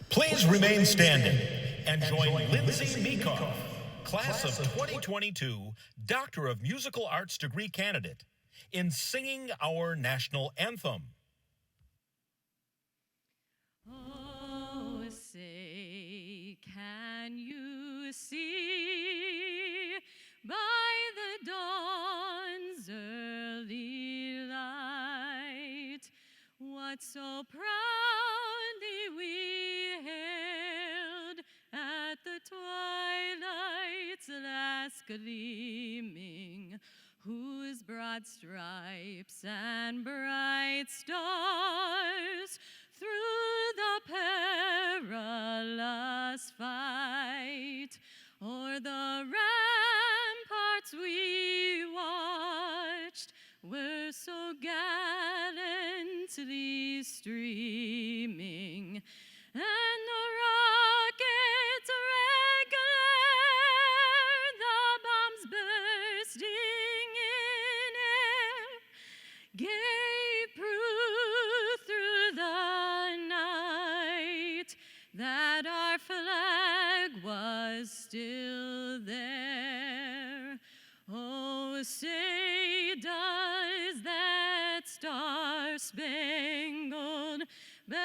Please remain standing and join Lindsay Meekoff, class of 2022 Doctor of Musical Arts degree candidate, in singing our national anthem. Oh, say, can you see by the dawn's early light what so proudly we hailed at the twilight's last gleaming, whose broad stripes and bright stars through the perilous fight o'er the ramparts we watched were so gallantly streaming, and the rockets regular, the bombs bursting in air, gave proof through the night that our flag was still there. Oh, say, does that star-spangled banner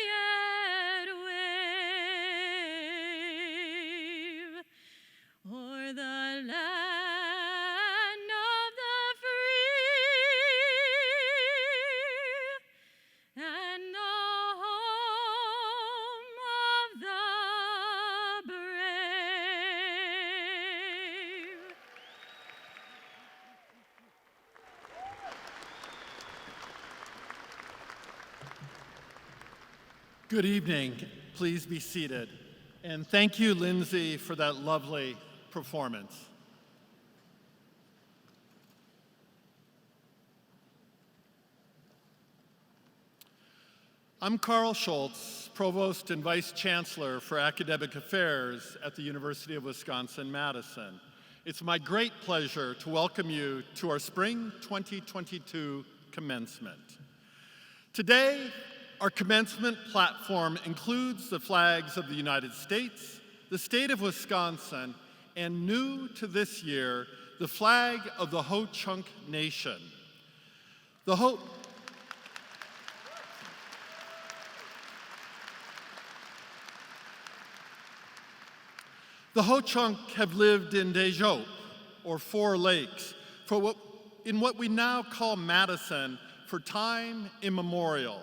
yet wave o'er the land of the free and the home of the brave? Good evening. Please be seated. And thank you, Lindsay, for that lovely performance. I'm Carl Schultz, Provost and Vice Chancellor for Academic Affairs at the University of Wisconsin-Madison. It's my great pleasure to welcome you to our Spring 2022 commencement. Today, our commencement platform includes the flags of the United States, the state of Wisconsin, and new to this year, the flag of the Ho-Chunk Nation. The Ho-Chunk have lived in Teejop, or Four Lakes, in what we now call Madison, for time immemorial.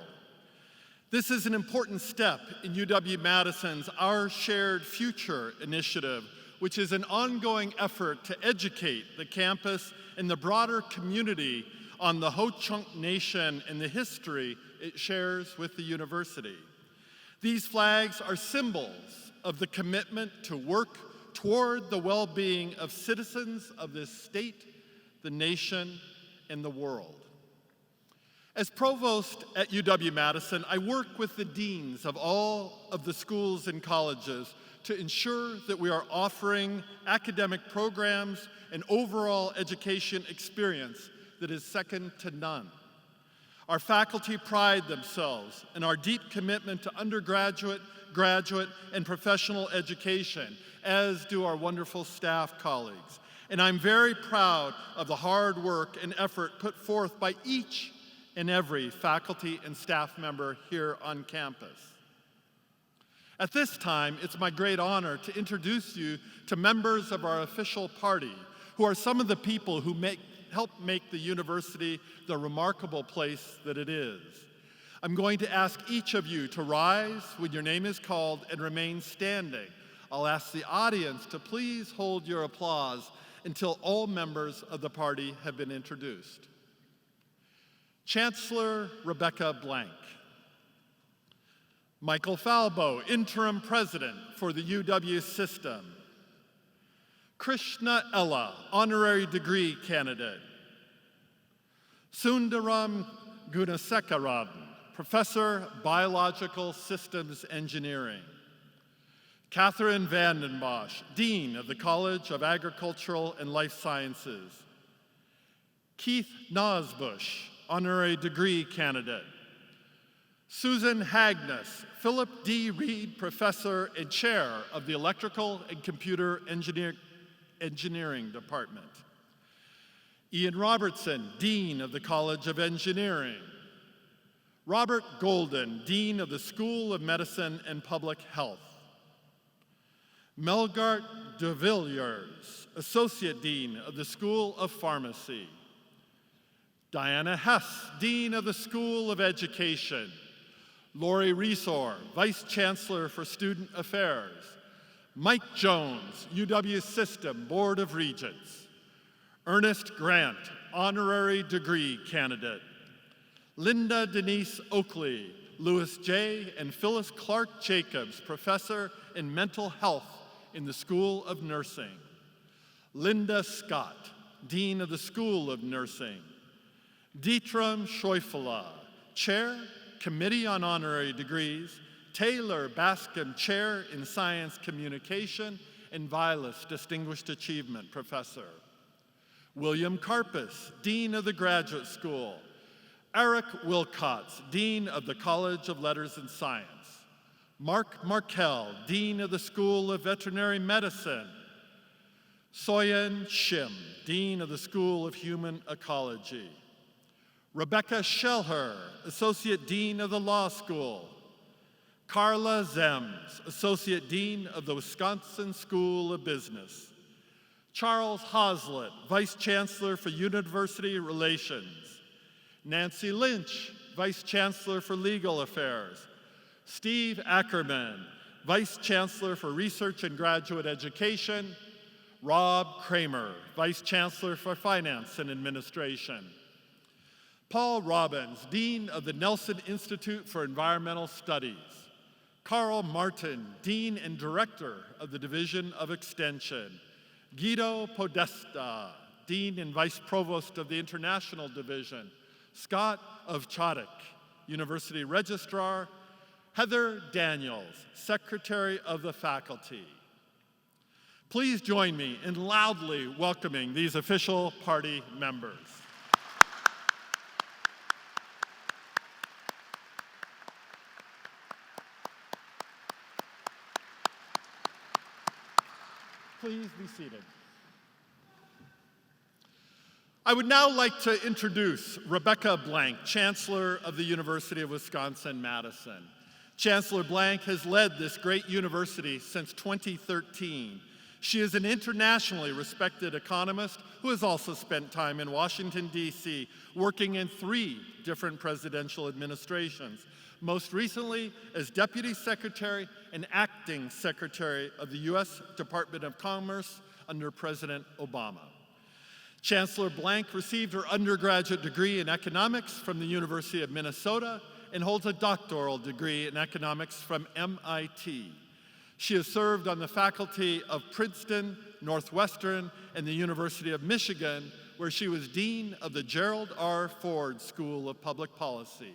This is an important step in UW-Madison's Our Shared Future initiative, which is an ongoing effort to educate the campus and the broader community on the Ho-Chunk Nation and the history it shares with the university. These flags are symbols of the commitment to work toward the well-being of citizens of this state, the nation, and the world. As provost at UW-Madison, I work with the deans of all of the schools and colleges to ensure that we are offering academic programs and overall education experience that is second to none. Our faculty pride themselves in our deep commitment to undergraduate, graduate, and professional education, as do our wonderful staff colleagues. And I'm very proud of the hard work and effort put forth by each and every faculty and staff member here on campus. At this time, it's my great honor to introduce you to members of our official party, who are some of the people who help make the university the remarkable place that it is. I'm going to ask each of you to rise when your name is called and remain standing. I'll ask the audience to please hold your applause until all members of the party have been introduced. Chancellor Rebecca Blank. Michael Falbo, Interim President for the UW System. Krishna Ella, Honorary Degree Candidate. Sundaram Gunasekaran, Professor, Biological Systems Engineering. Catherine Vanden Bosch, Dean of the College of Agricultural and Life Sciences. Keith Nosbush, Honorary Degree Candidate. Susan Hagnes, Philip D. Reed Professor and Chair of the Electrical and Computer Engineering Department. Ian Robertson, Dean of the College of Engineering. Robert Golden, Dean of the School of Medicine and Public Health. Melgart de Villiers, Associate Dean of the School of Pharmacy. Diana Hess, Dean of the School of Education. Lori Resor, Vice Chancellor for Student Affairs. Mike Jones, UW System Board of Regents. Ernest Grant, Honorary Degree Candidate. Linda Denise Oakley, Louis J. and Phyllis Clark Jacobs, Professor in Mental Health in the School of Nursing. Linda Scott, Dean of the School of Nursing. Dietram Scheufele, Chair, Committee on Honorary Degrees. Taylor Bascom, Chair in Science Communication, and Vilas, Distinguished Achievement Professor. William Karpus, Dean of the Graduate School. Eric Wilcots, Dean of the College of Letters and Science. Mark Markel, Dean of the School of Veterinary Medicine. Soyen Shim, Dean of the School of Human Ecology. Rebecca Schellher, Associate Dean of the Law School. Carla Zems, Associate Dean of the Wisconsin School of Business. Charles Hoslett, Vice Chancellor for University Relations. Nancy Lynch, Vice Chancellor for Legal Affairs. Steve Ackerman, Vice Chancellor for Research and Graduate Education. Rob Kramer, Vice Chancellor for Finance and Administration. Paul Robbins, Dean of the Nelson Institute for Environmental Studies. Carl Martin, Dean and Director of the Division of Extension. Guido Podesta, Dean and Vice Provost of the International Division. Scott Ovchadik, University Registrar. Heather Daniels, Secretary of the Faculty. Please join me in loudly welcoming these official party members. Please be seated. I would now like to introduce Rebecca Blank, Chancellor of the University of Wisconsin-Madison. Chancellor Blank has led this great university since 2013. She is an internationally respected economist who has also spent time in Washington, D.C., working in 3 different presidential administrations, most recently as Deputy Secretary and Acting Secretary of the U.S. Department of Commerce under President Obama. Chancellor Blank received her undergraduate degree in economics from the University of Minnesota and holds a doctoral degree in economics from MIT. She has served on the faculty of Princeton, Northwestern, and the University of Michigan, where she was Dean of the Gerald R. Ford School of Public Policy.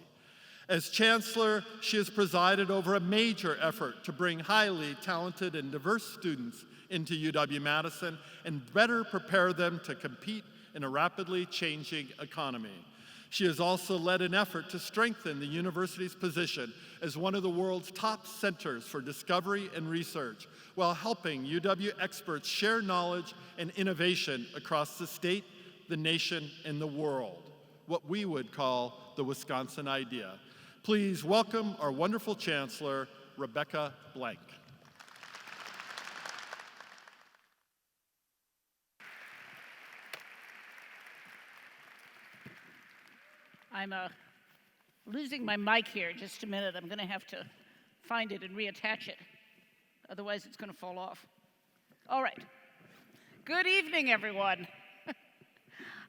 As Chancellor, she has presided over a major effort to bring highly talented and diverse students into UW-Madison and better prepare them to compete in a rapidly changing economy. She has also led an effort to strengthen the university's position as one of the world's top centers for discovery and research, while helping UW experts share knowledge and innovation across the state, the nation, and the world, what we would call the Wisconsin idea. Please welcome our wonderful Chancellor, Rebecca Blank. I'm losing my mic here. Just a minute. I'm going to have to find it and reattach it. Otherwise, it's going to fall off. All right. Good evening, everyone.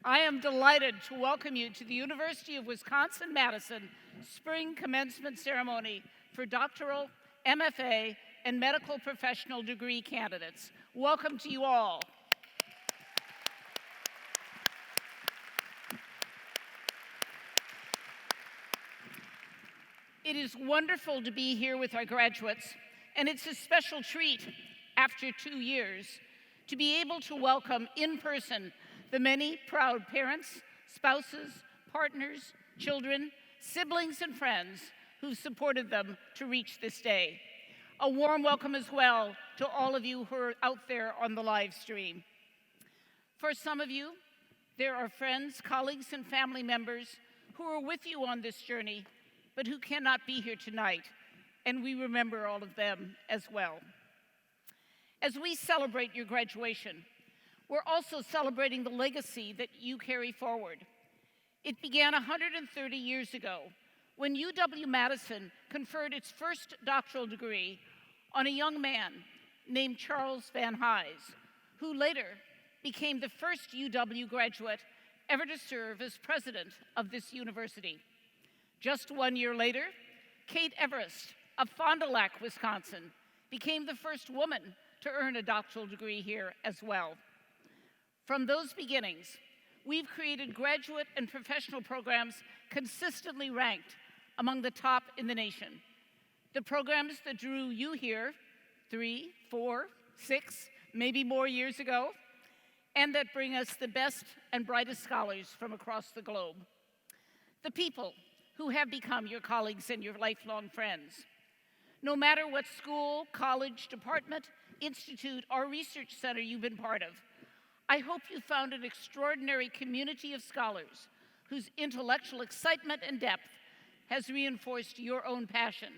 I am delighted to welcome you to the University of Wisconsin-Madison Spring Commencement Ceremony for doctoral, MFA, and medical professional degree candidates. Welcome to you all. It is wonderful to be here with our graduates, and it's a special treat, after 2 years, to be able to welcome in person the many proud parents, spouses, partners, children, siblings, and friends who've supported them to reach this day. A warm welcome as well to all of you who are out there on the live stream. For some of you, there are friends, colleagues, and family members who are with you on this journey, but who cannot be here tonight, and we remember all of them as well. As we celebrate your graduation, we're also celebrating the legacy that you carry forward. It began 130 years ago when UW-Madison conferred its first doctoral degree on a young man named Charles Van Hise, who later became the first UW graduate ever to serve as president of this university. Just 1 year later, Kate Everest of Fond du Lac, Wisconsin, became the first woman to earn a doctoral degree here as well. From those beginnings, we've created graduate and professional programs consistently ranked among the top in the nation. The programs that drew you here 3, 4, 6, maybe more years ago, and that bring us the best and brightest scholars from across the globe. The people who have become your colleagues and your lifelong friends. No matter what school, college, department, institute, or research center you've been part of, I hope you found an extraordinary community of scholars whose intellectual excitement and depth has reinforced your own passion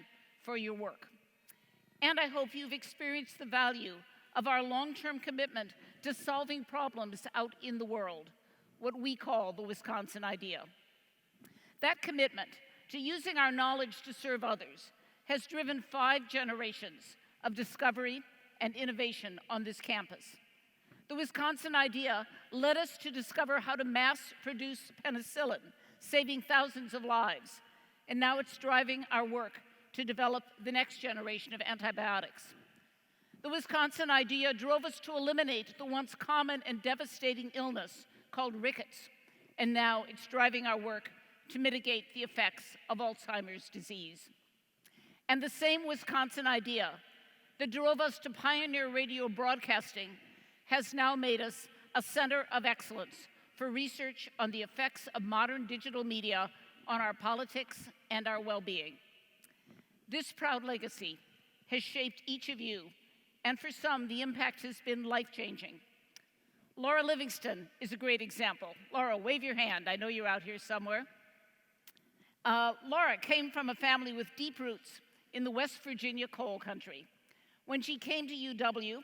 for your work. And I hope you've experienced the value of our long-term commitment to solving problems out in the world, what we call the Wisconsin idea. That commitment to using our knowledge to serve others has driven 5 generations of discovery and innovation on this campus. The Wisconsin idea led us to discover how to mass produce penicillin, saving thousands of lives. And now it's driving our work to develop the next generation of antibiotics. The Wisconsin idea drove us to eliminate the once common and devastating illness called rickets. And now it's driving our work to mitigate the effects of Alzheimer's disease. And the same Wisconsin idea that drove us to pioneer radio broadcasting has now made us a center of excellence for research on the effects of modern digital media on our politics and our well-being. This proud legacy has shaped each of you, and for some, the impact has been life-changing. Laura Livingston is a great example. Laura, wave your hand. I know you're out here somewhere. Laura came from a family with deep roots in the West Virginia coal country. When she came to UW,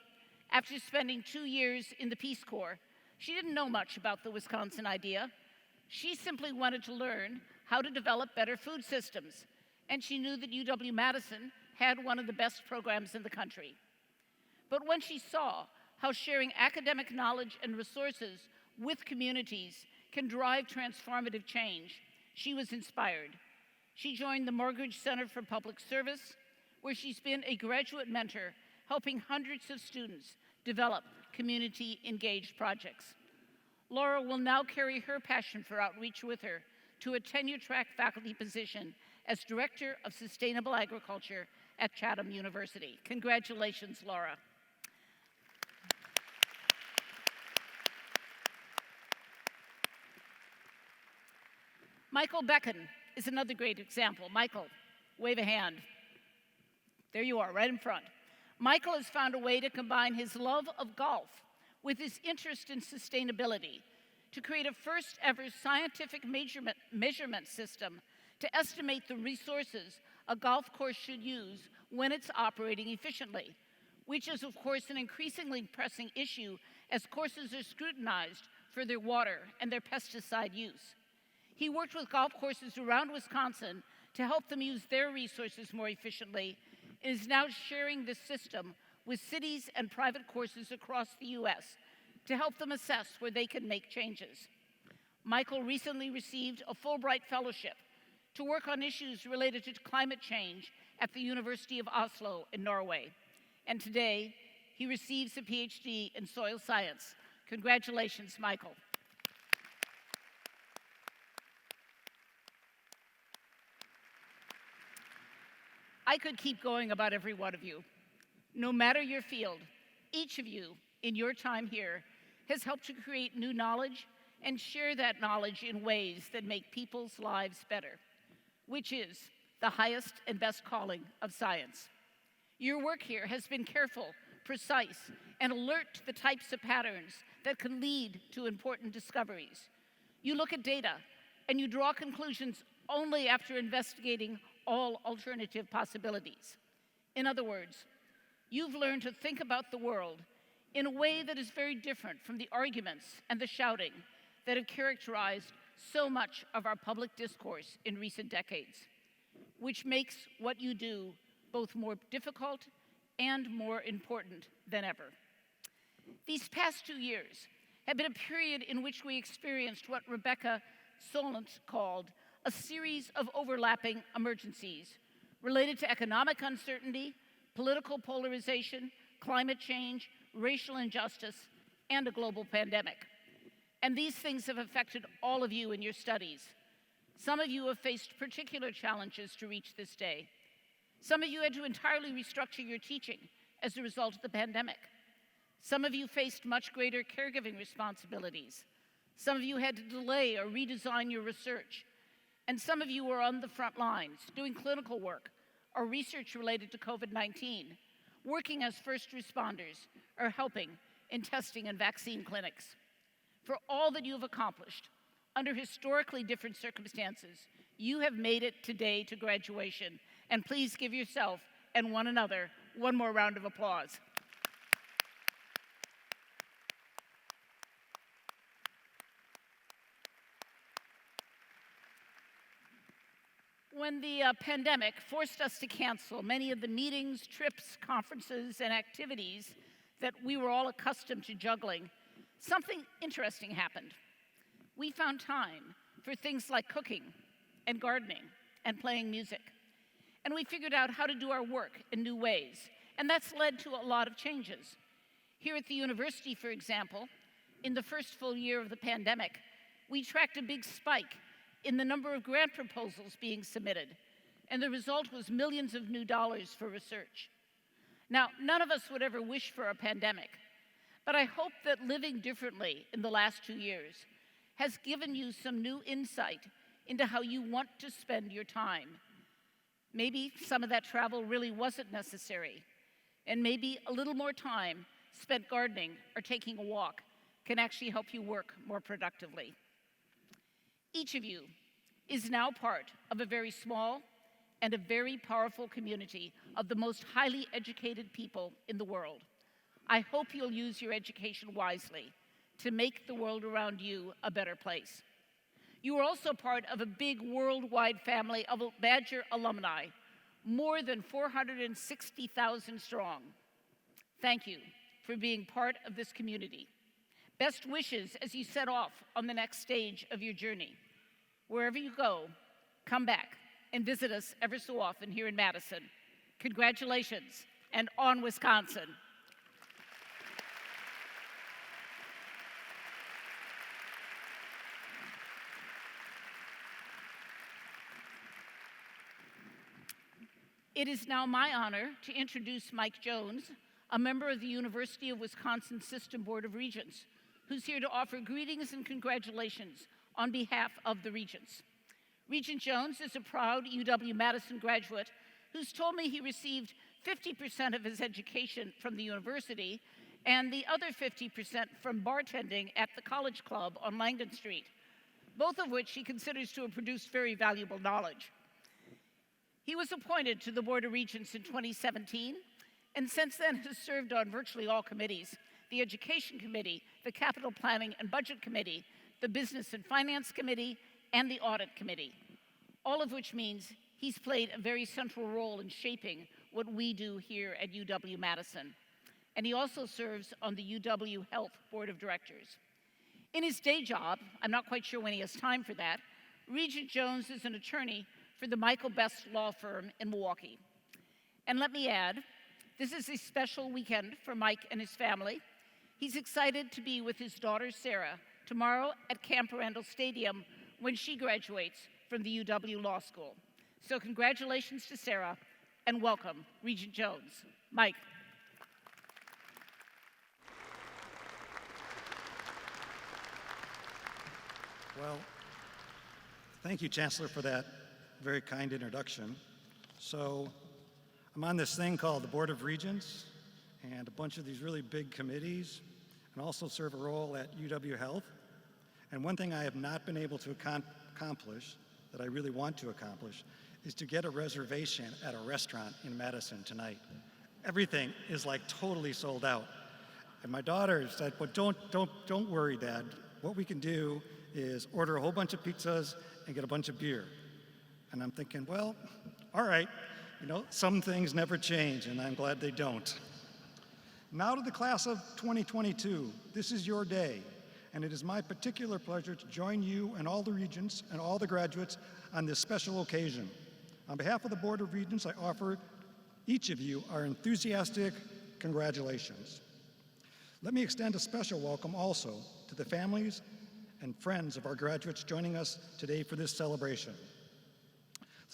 after spending 2 years in the Peace Corps, she didn't know much about the Wisconsin idea. She simply wanted to learn how to develop better food systems, and she knew that UW-Madison had one of the best programs in the country. But when she saw how sharing academic knowledge and resources with communities can drive transformative change, she was inspired. She joined the Morgridge Center for Public Service, where she's been a graduate mentor, helping hundreds of students develop community-engaged projects. Laura will now carry her passion for outreach with her to a tenure-track faculty position as Director of Sustainable Agriculture at Chatham University. Congratulations, Laura. Michael Becken is another great example. Michael, wave a hand. There you are, right in front. Michael has found a way to combine his love of golf with his interest in sustainability to create a first-ever scientific measurement system to estimate the resources a golf course should use when it's operating efficiently, which is, of course, an increasingly pressing issue as courses are scrutinized for their water and their pesticide use. He worked with golf courses around Wisconsin to help them use their resources more efficiently and is now sharing this system with cities and private courses across the U.S. to help them assess where they can make changes. Michael recently received a Fulbright Fellowship to work on issues related to climate change at the University of Oslo in Norway. And today, he receives a PhD in soil science. Congratulations, Michael. I could keep going about every one of you. No matter your field, each of you in your time here has helped to create new knowledge and share that knowledge in ways that make people's lives better, which is the highest and best calling of science. Your work here has been careful, precise, and alert to the types of patterns that can lead to important discoveries. You look at data and you draw conclusions only after investigating all alternative possibilities. In other words, you've learned to think about the world in a way that is very different from the arguments and the shouting that have characterized so much of our public discourse in recent decades, which makes what you do both more difficult and more important than ever. These past 2 years have been a period in which we experienced what Rebecca Solnit called a series of overlapping emergencies related to economic uncertainty, political polarization, climate change, racial injustice, and a global pandemic. And these things have affected all of you in your studies. Some of you have faced particular challenges to reach this day. Some of you had to entirely restructure your teaching as a result of the pandemic. Some of you faced much greater caregiving responsibilities. Some of you had to delay or redesign your research. And some of you were on the front lines, doing clinical work or research related to COVID-19, working as first responders or helping in testing and vaccine clinics. For all that you have accomplished, under historically different circumstances, you have made it today to graduation. And please give yourself and one another one more round of applause. When the pandemic forced us to cancel many of the meetings, trips, conferences, and activities that we were all accustomed to juggling, something interesting happened. We found time for things like cooking and gardening and playing music. And we figured out how to do our work in new ways. And that's led to a lot of changes. Here at the university, for example, in the first full year of the pandemic, we tracked a big spike in the number of grant proposals being submitted. And the result was millions of new dollars for research. Now, none of us would ever wish for a pandemic, but I hope that living differently in the last 2 years has given you some new insight into how you want to spend your time. Maybe some of that travel really wasn't necessary, and maybe a little more time spent gardening or taking a walk can actually help you work more productively. Each of you is now part of a very small and a very powerful community of the most highly educated people in the world. I hope you'll use your education wisely to make the world around you a better place. You are also part of a big worldwide family of Badger alumni, more than 460,000 strong. Thank you for being part of this community. Best wishes as you set off on the next stage of your journey. Wherever you go, come back and visit us ever so often here in Madison. Congratulations, and on Wisconsin. It is now my honor to introduce Mike Jones, a member of the University of Wisconsin System Board of Regents, who's here to offer greetings and congratulations on behalf of the Regents. Regent Jones is a proud UW-Madison graduate who's told me he received 50% of his education from the university and the other 50% from bartending at the College Club on Langdon Street, both of which he considers to have produced very valuable knowledge. He was appointed to the Board of Regents in 2017, and since then has served on virtually all committees: the Education Committee, the Capital Planning and Budget Committee, the Business and Finance Committee, and the Audit Committee, all of which means he's played a very central role in shaping what we do here at UW-Madison. And he also serves on the UW Health Board of Directors. In his day job, I'm not quite sure when he has time for that, Regent Jones is an attorney for the Michael Best Law Firm in Milwaukee. And let me add, this is a special weekend for Mike and his family. He's excited to be with his daughter, Sarah, tomorrow at Camp Randall Stadium when she graduates from the UW Law School. So congratulations to Sarah, and welcome, Regent Jones. Mike. Well, thank you, Chancellor, for that very kind introduction. So I'm on this thing called the Board of Regents and a bunch of these really big committees, and also serve a role at UW Health. And one thing I have not been able to accomplish that I really want to accomplish is to get a reservation at a restaurant in Madison tonight. Everything is like totally sold out. And my daughter said, "But don't worry, Dad. What we can do is order a whole bunch of pizzas and get a bunch of beer." And I'm thinking, well, all right, some things never change, and I'm glad they don't. Now to the class of 2022, this is your day, and it is my particular pleasure to join you and all the regents and all the graduates on this special occasion. On behalf of the Board of Regents, I offer each of you our enthusiastic congratulations. Let me extend a special welcome also to the families and friends of our graduates joining us today for this celebration.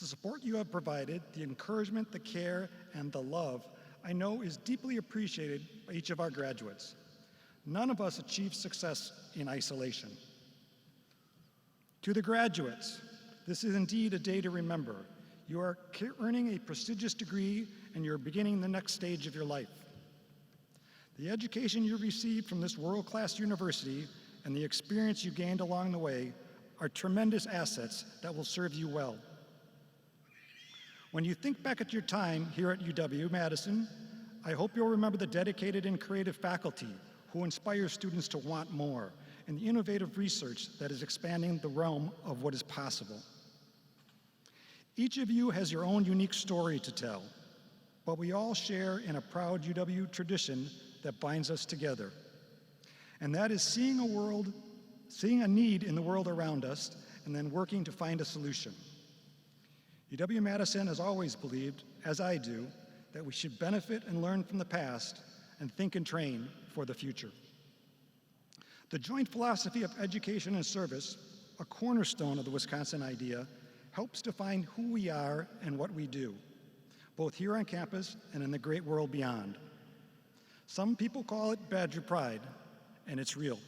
The support you have provided, the encouragement, the care, and the love I know is deeply appreciated by each of our graduates. None of us achieve success in isolation. To the graduates, this is indeed a day to remember. You are earning a prestigious degree and you're beginning the next stage of your life. The education you received from this world-class university and the experience you gained along the way are tremendous assets that will serve you well. When you think back at your time here at UW-Madison, I hope you'll remember the dedicated and creative faculty who inspire students to want more, and the innovative research that is expanding the realm of what is possible. Each of you has your own unique story to tell, but we all share in a proud UW tradition that binds us together. And that is seeing a need in the world around us and then working to find a solution. UW-Madison has always believed, as I do, that we should benefit and learn from the past and think and train for the future. The joint philosophy of education and service, a cornerstone of the Wisconsin idea, helps define who we are and what we do, both here on campus and in the great world beyond. Some people call it Badger Pride, and it's real.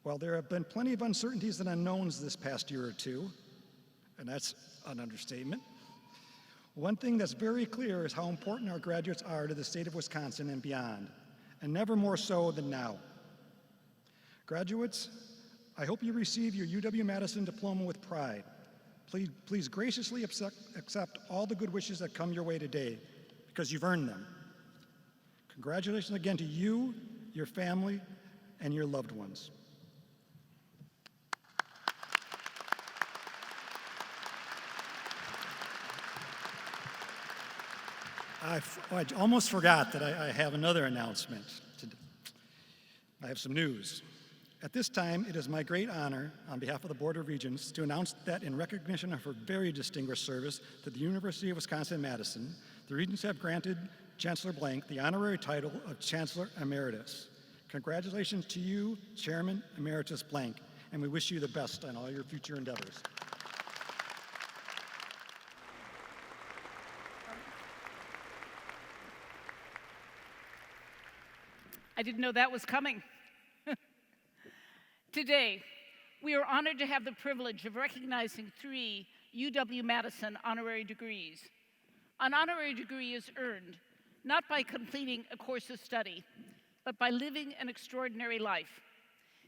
While there have been plenty of uncertainties and unknowns this past year or two, and that's an understatement, one thing that's very clear is how important our graduates are to the state of Wisconsin and beyond, and never more so than now. Graduates, I hope you receive your UW-Madison diploma with pride. Please graciously accept all the good wishes that come your way today, because you've earned them. Congratulations again to you, your family, and your loved ones. I almost forgot that I have another announcement. I have some news. At this time, it is my great honor, on behalf of the Board of Regents, to announce that in recognition of her very distinguished service to the University of Wisconsin-Madison, the Regents have granted Chancellor Blank the honorary title of Chancellor Emeritus. Congratulations to you, Chairman Emeritus Blank, and we wish you the best on all your future endeavors. I didn't know that was coming. Today, we are honored to have the privilege of recognizing 3 UW-Madison honorary degrees. An honorary degree is earned not by completing a course of study, but by living an extraordinary life.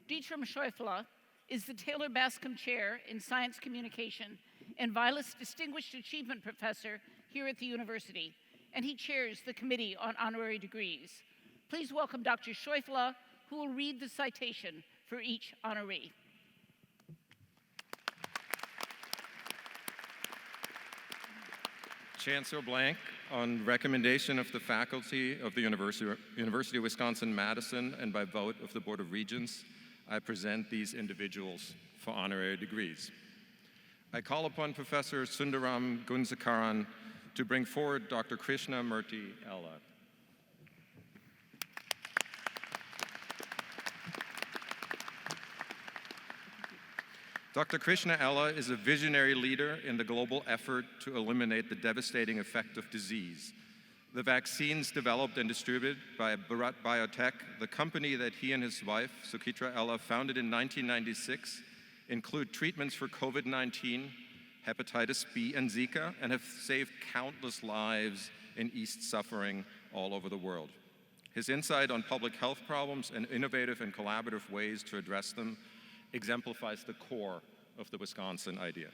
Dietram Scheufele is the Taylor Bascom Chair in Science Communication and Vilas Distinguished Achievement Professor here at the university, and he chairs the Committee on Honorary Degrees. Please welcome Dr. Scheufele, who will read the citation for each honoree. Chancellor Blank, on recommendation of the faculty of the University of Wisconsin-Madison and by vote of the Board of Regents, I present these individuals for honorary degrees. I call upon Professor Sundaram Gunzakaran to bring forward Dr. Krishna Murthy Ella. Dr. Krishna Ella is a visionary leader in the global effort to eliminate the devastating effect of disease. The vaccines developed and distributed by Bharat Biotech, the company that he and his wife, Sukitra Ella, founded in 1996, include treatments for COVID-19, hepatitis B, and Zika, and have saved countless lives in East suffering all over the world. His insight on public health problems and innovative and collaborative ways to address them exemplifies the core of the Wisconsin idea.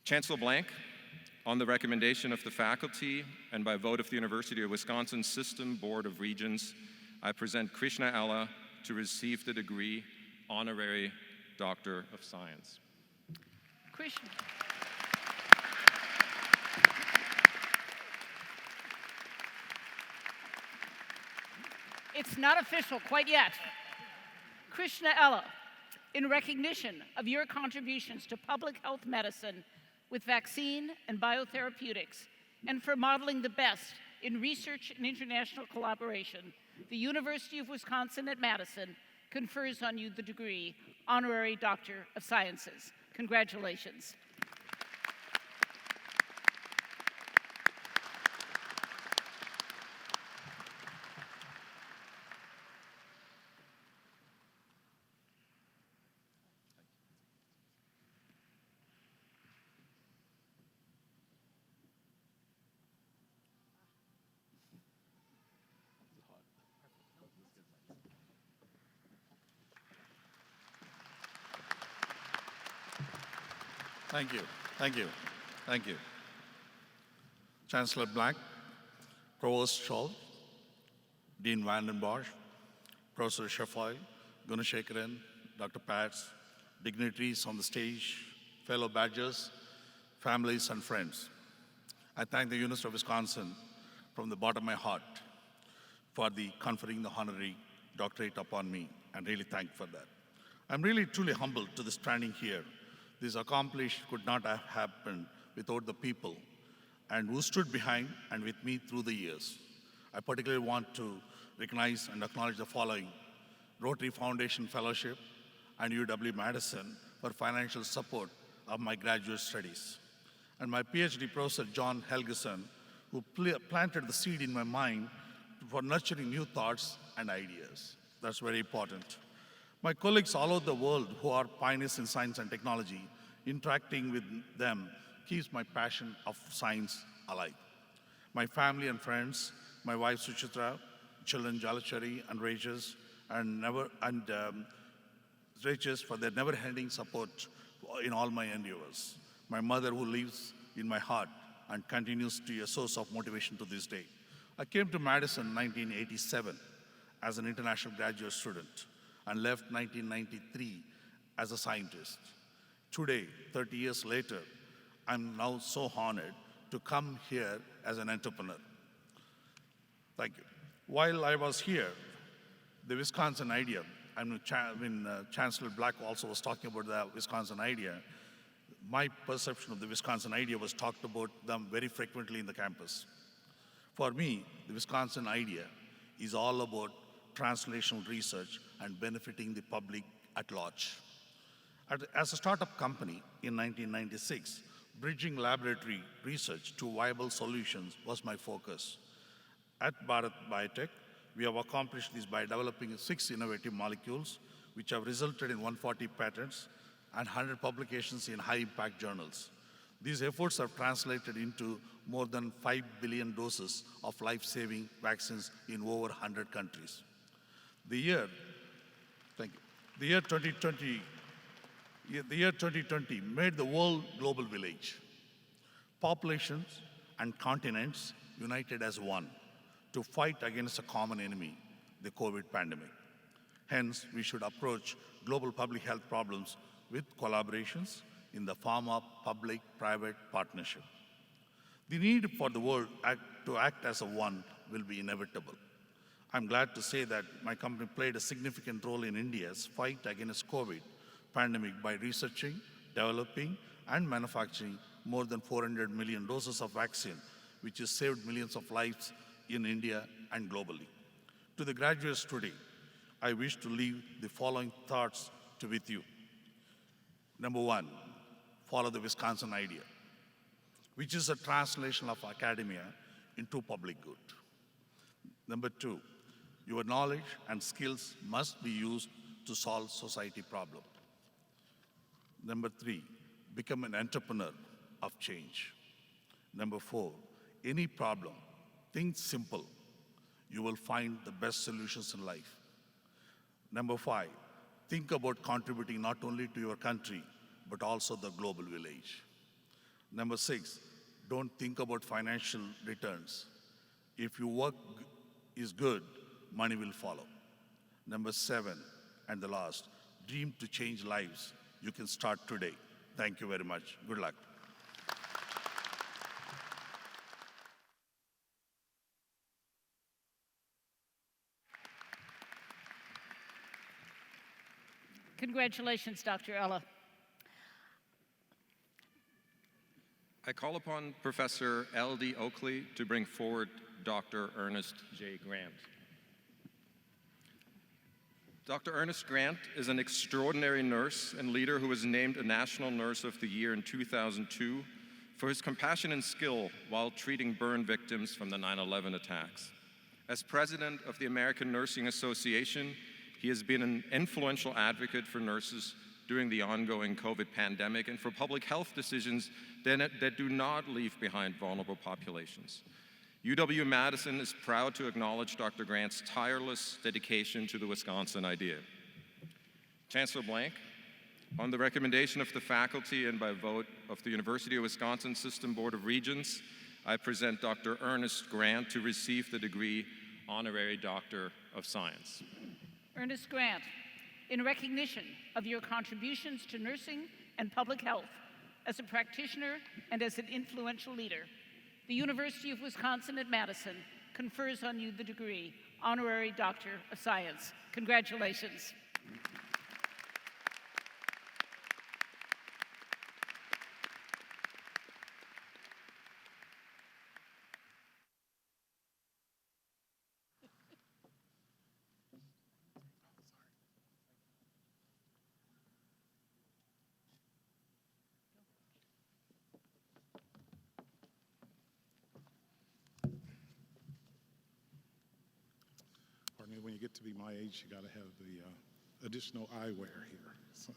Chancellor Blank, on the recommendation of the faculty and by vote of the University of Wisconsin System Board of Regents, I present Krishna Ella to receive the degree Honorary Doctor of Science. Krishna. It's not official quite yet. Krishna Ella, in recognition of your contributions to public health medicine with vaccine and biotherapeutics, and for modeling the best in research and international collaboration, the University of Wisconsin at Madison confers on you the degree Honorary Doctor of Sciences. Congratulations. Thank you, thank you, thank you. Chancellor Black, Provost Scholl, Dean Vanden Bosch, Professor Sheffield, Gunashekaran, Dr. Pats, dignitaries on the stage, fellow badgers, families and friends. I thank the University of Wisconsin from the bottom of my heart for conferring the honorary doctorate upon me, and really thank for that. I'm really truly humbled to the standing here. This accomplished could not have happened without the people and who stood behind and with me through the years. I particularly want to recognize and acknowledge the following: Rotary Foundation Fellowship and UW-Madison for financial support of my graduate studies, and my PhD professor, John Helgeson, who planted the seed in my mind for nurturing new thoughts and ideas. That's very important. My colleagues all over the world who are pioneers in science and technology, interacting with them keeps my passion of science alive. My family and friends, my wife Suchitra, children Jalachari and Rajesh, Rajesh for their never-ending support in all my endeavors. My mother who lives in my heart and continues to be a source of motivation to this day. I came to Madison in 1987 as an international graduate student and left 1993 as a scientist. Today, 30 years later, I'm now so honored to come here as an entrepreneur. Thank you. While I was here, the Wisconsin idea, Chancellor Black also was talking about the Wisconsin idea. My perception of the Wisconsin idea was talked about them very frequently in the campus. For me, the Wisconsin idea is all about translational research and benefiting the public at large. As a startup company in 1996, bridging laboratory research to viable solutions was my focus. At Bharat Biotech, we have accomplished this by developing 6 innovative molecules, which have resulted in 140 patents and 100 publications in high-impact journals. These efforts have translated into more than 5 billion doses of life-saving vaccines in over 100 countries. The year 2020 made the world global village. Populations and continents united as one to fight against a common enemy, the COVID pandemic. Hence, we should approach global public health problems with collaborations in the form of public-private partnership. The need for the world to act as a one will be inevitable. I'm glad to say that my company played a significant role in India's fight against COVID pandemic by researching, developing, and manufacturing more than 400 million doses of vaccine, which has saved millions of lives in India and globally. To the graduates today, I wish to leave the following thoughts with you. Number 1, follow the Wisconsin idea, which is a translation of academia into public good. Number 2, your knowledge and skills must be used to solve society problems. Number 3, become an entrepreneur of change. Number 4, any problem, think simple. You will find the best solutions in life. Number 5, think about contributing not only to your country, but also the global village. Number 6, don't think about financial returns. If your work is good, money will follow. Number 7, and the last, dream to change lives. You can start today. Thank you very much. Good luck. Congratulations, Dr. Ella. I call upon Professor L.D. Oakley to bring forward Dr. Ernest J. Grant. Dr. Ernest Grant is an extraordinary nurse and leader who was named a National Nurse of the Year in 2002 for his compassion and skill while treating burn victims from the 9/11 attacks. As president of the American Nursing Association, he has been an influential advocate for nurses during the ongoing COVID pandemic and for public health decisions that do not leave behind vulnerable populations. UW-Madison is proud to acknowledge Dr. Grant's tireless dedication to the Wisconsin idea. Chancellor Blank, on the recommendation of the faculty and by vote of the University of Wisconsin System Board of Regents, I present Dr. Ernest Grant to receive the degree Honorary Doctor of Science. Ernest Grant, in recognition of your contributions to nursing and public health as a practitioner and as an influential leader, the University of Wisconsin at Madison confers on you the degree Honorary Doctor of Science. Congratulations. Pardon me, when you get to be my age, you got to have the additional eyewear here. So.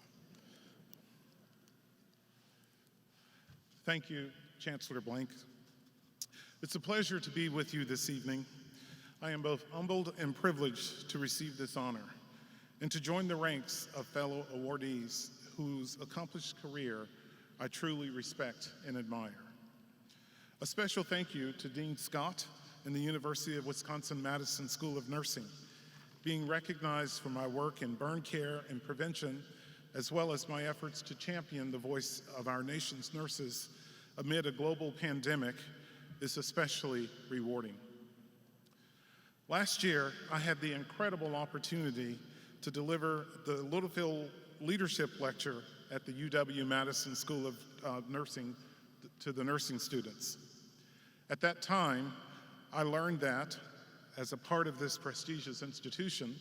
Thank you, Chancellor Blank. It's a pleasure to be with you this evening. I am both humbled and privileged to receive this honor and to join the ranks of fellow awardees whose accomplished career I truly respect and admire. A special thank you to Dean Scott and the University of Wisconsin-Madison School of Nursing, being recognized for my work in burn care and prevention, as well as my efforts to champion the voice of our nation's nurses amid a global pandemic, is especially rewarding. Last year, I had the incredible opportunity to deliver the Littlefield Leadership Lecture at the UW-Madison School of Nursing to the nursing students. At that time, I learned that, as a part of this prestigious institution,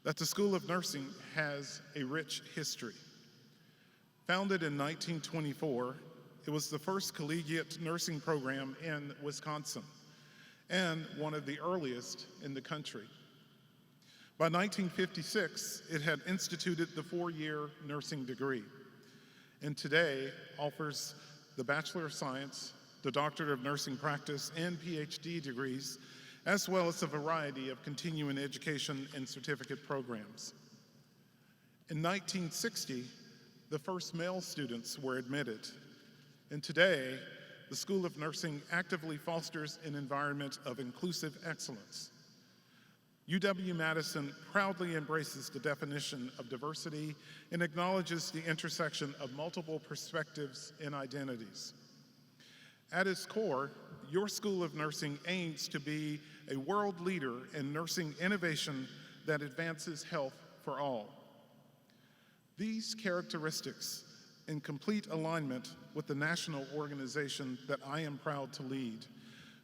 that the School of Nursing has a rich history. Founded in 1924, it was the first collegiate nursing program in Wisconsin and one of the earliest in the country. By 1956, it had instituted the 4-year nursing degree, and today offers the Bachelor of Science, the Doctorate of Nursing Practice, and PhD degrees, as well as a variety of continuing education and certificate programs. In 1960, the first male students were admitted, and today, the School of Nursing actively fosters an environment of inclusive excellence. UW-Madison proudly embraces the definition of diversity and acknowledges the intersection of multiple perspectives and identities. At its core, your School of Nursing aims to be a world leader in nursing innovation that advances health for all. These characteristics, in complete alignment with the national organization that I am proud to lead,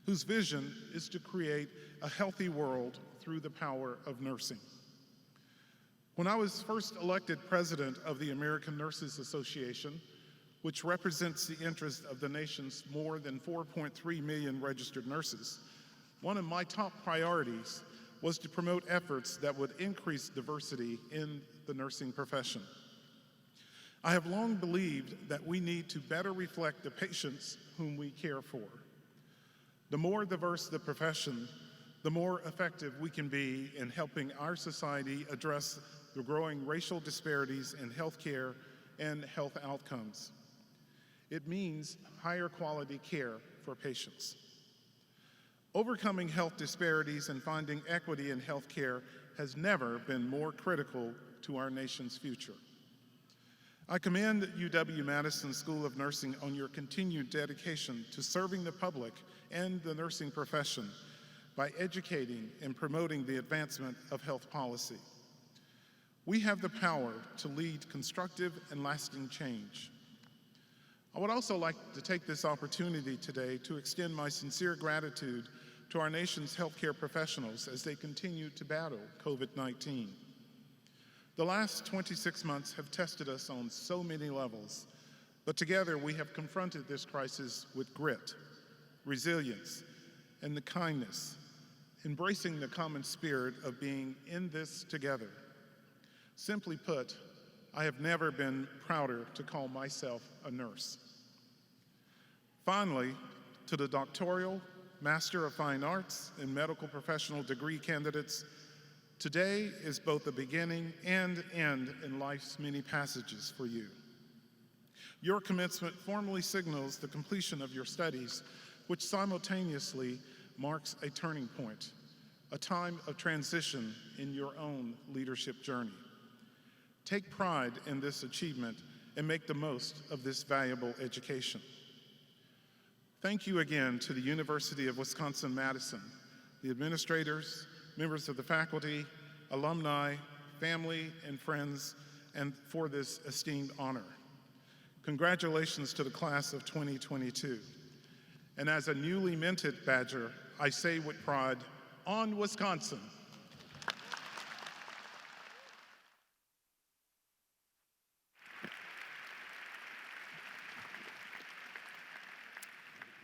whose vision is to create a healthy world through the power of nursing. When I was first elected president of the American Nurses Association, which represents the interest of the nation's more than 4.3 million registered nurses, one of my top priorities was to promote efforts that would increase diversity in the nursing profession. I have long believed that we need to better reflect the patients whom we care for. The more diverse the profession, the more effective we can be in helping our society address the growing racial disparities in healthcare and health outcomes. It means higher quality care for patients. Overcoming health disparities and finding equity in healthcare has never been more critical to our nation's future. I commend UW-Madison School of Nursing on your continued dedication to serving the public and the nursing profession by educating and promoting the advancement of health policy. We have the power to lead constructive and lasting change. I would also like to take this opportunity today to extend my sincere gratitude to our nation's healthcare professionals as they continue to battle COVID-19. The last 26 months have tested us on so many levels, but together we have confronted this crisis with grit, resilience, and the kindness, embracing the common spirit of being in this together. Simply put, I have never been prouder to call myself a nurse. Finally, to the doctoral, Master of Fine Arts, and medical professional degree candidates, today is both the beginning and end in life's many passages for you. Your commencement formally signals the completion of your studies, which simultaneously marks a turning point, a time of transition in your own leadership journey. Take pride in this achievement and make the most of this valuable education. Thank you again to the University of Wisconsin-Madison, the administrators, members of the faculty, alumni, family, and friends, and for this esteemed honor. Congratulations to the class of 2022. And as a newly minted Badger, I say with pride, on Wisconsin.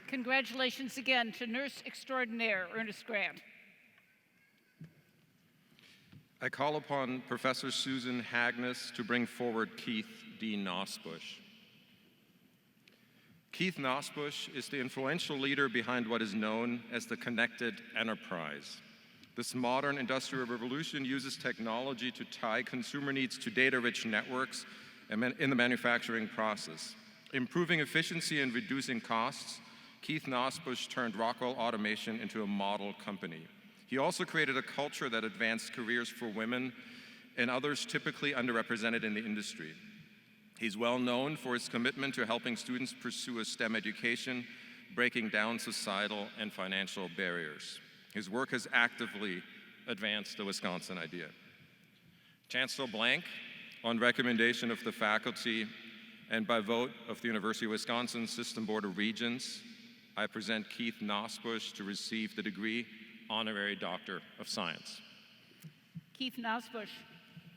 Congratulations again to Nurse Extraordinaire Ernest Grant. I call upon Professor Susan Hagnes to bring forward Keith D. Nosbush. Keith Nosbush is the influential leader behind what is known as the Connected Enterprise. This modern industrial revolution uses technology to tie consumer needs to data-rich networks in the manufacturing process. Improving efficiency and reducing costs, Keith Nosbush turned Rockwell Automation into a model company. He also created a culture that advanced careers for women and others typically underrepresented in the industry. He's well known for his commitment to helping students pursue a STEM education, breaking down societal and financial barriers. His work has actively advanced the Wisconsin idea. Chancellor Blank, on recommendation of the faculty and by vote of the University of Wisconsin System Board of Regents, I present Keith Nosbush to receive the degree Honorary Doctor of Science. Keith Nosbush,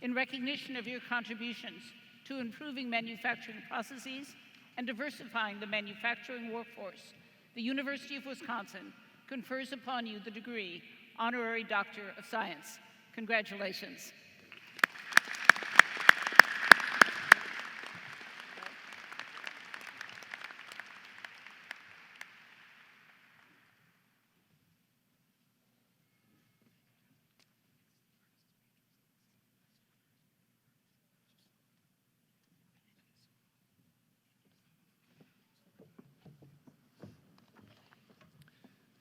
in recognition of your contributions to improving manufacturing processes and diversifying the manufacturing workforce, the University of Wisconsin confers upon you the degree Honorary Doctor of Science. Congratulations.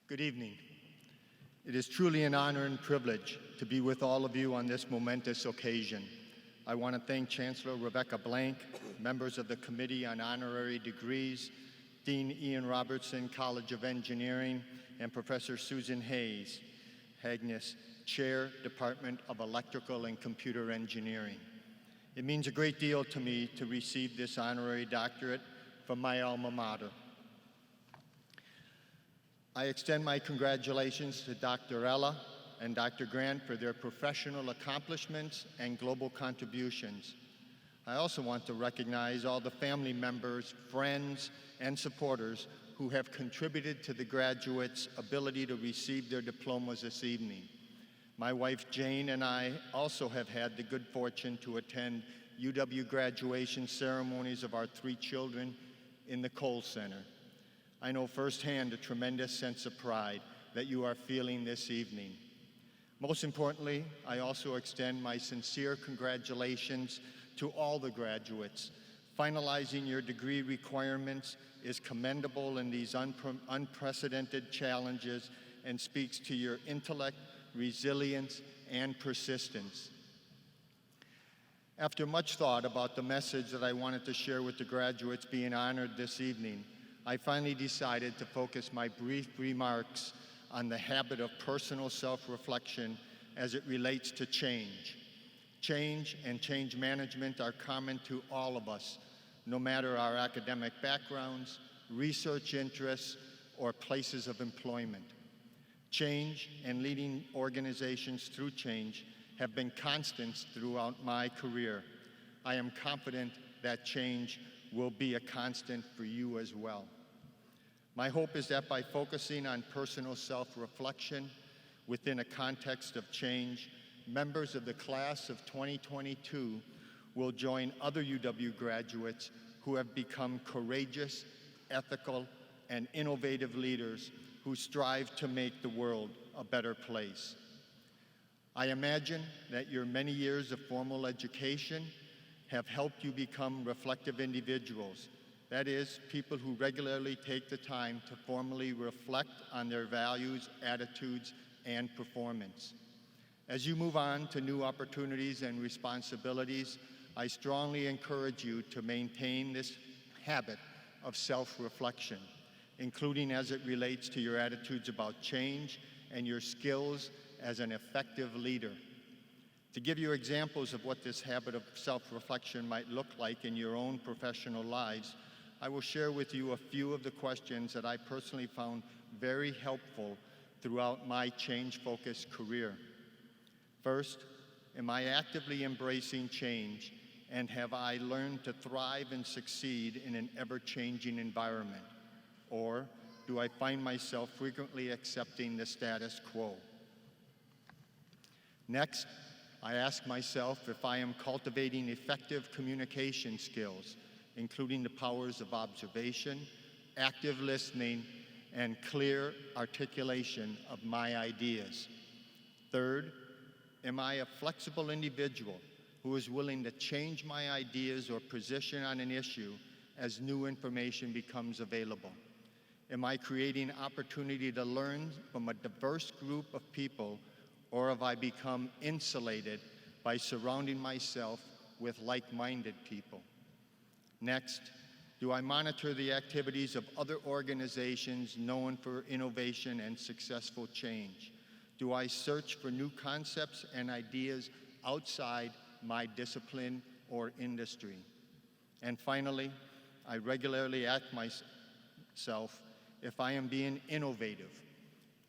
Good evening. It is truly an honor and privilege to be with all of you on this momentous occasion. I want to thank Chancellor Rebecca Blank, members of the Committee on Honorary Degrees, Dean Ian Robertson, College of Engineering, and Professor Susan Hagnes, Chair, Department of Electrical and Computer Engineering. It means a great deal to me to receive this honorary doctorate from my alma mater. I extend my congratulations to Dr. Ella and Dr. Grant for their professional accomplishments and global contributions. I also want to recognize all the family members, friends, and supporters who have contributed to the graduates' ability to receive their diplomas this evening. My wife Jane and I also have had the good fortune to attend UW graduation ceremonies of our 3 children in the Cole Center. I know firsthand the tremendous sense of pride that you are feeling this evening. Most importantly, I also extend my sincere congratulations to all the graduates. Finalizing your degree requirements is commendable in these unprecedented challenges and speaks to your intellect, resilience, and persistence. After much thought about the message that I wanted to share with the graduates being honored this evening, I finally decided to focus my brief remarks on the habit of personal self-reflection as it relates to change. Change and change management are common to all of us, no matter our academic backgrounds, research interests, or places of employment. Change and leading organizations through change have been constants throughout my career. I am confident that change will be a constant for you as well. My hope is that by focusing on personal self-reflection within a context of change, members of the class of 2022 will join other UW graduates who have become courageous, ethical, and innovative leaders who strive to make the world a better place. I imagine that your many years of formal education have helped you become reflective individuals. That is, people who regularly take the time to formally reflect on their values, attitudes, and performance. As you move on to new opportunities and responsibilities, I strongly encourage you to maintain this habit of self-reflection, including as it relates to your attitudes about change and your skills as an effective leader. To give you examples of what this habit of self-reflection might look like in your own professional lives, I will share with you a few of the questions that I personally found very helpful throughout my change-focused career. First, am I actively embracing change, and have I learned to thrive and succeed in an ever-changing environment? Or do I find myself frequently accepting the status quo? Next, I ask myself if I am cultivating effective communication skills, including the powers of observation, active listening, and clear articulation of my ideas. Third, am I a flexible individual who is willing to change my ideas or position on an issue as new information becomes available? Am I creating opportunity to learn from a diverse group of people, or have I become insulated by surrounding myself with like-minded people? Next, do I monitor the activities of other organizations known for innovation and successful change? Do I search for new concepts and ideas outside my discipline or industry? And finally, I regularly ask myself if I am being innovative.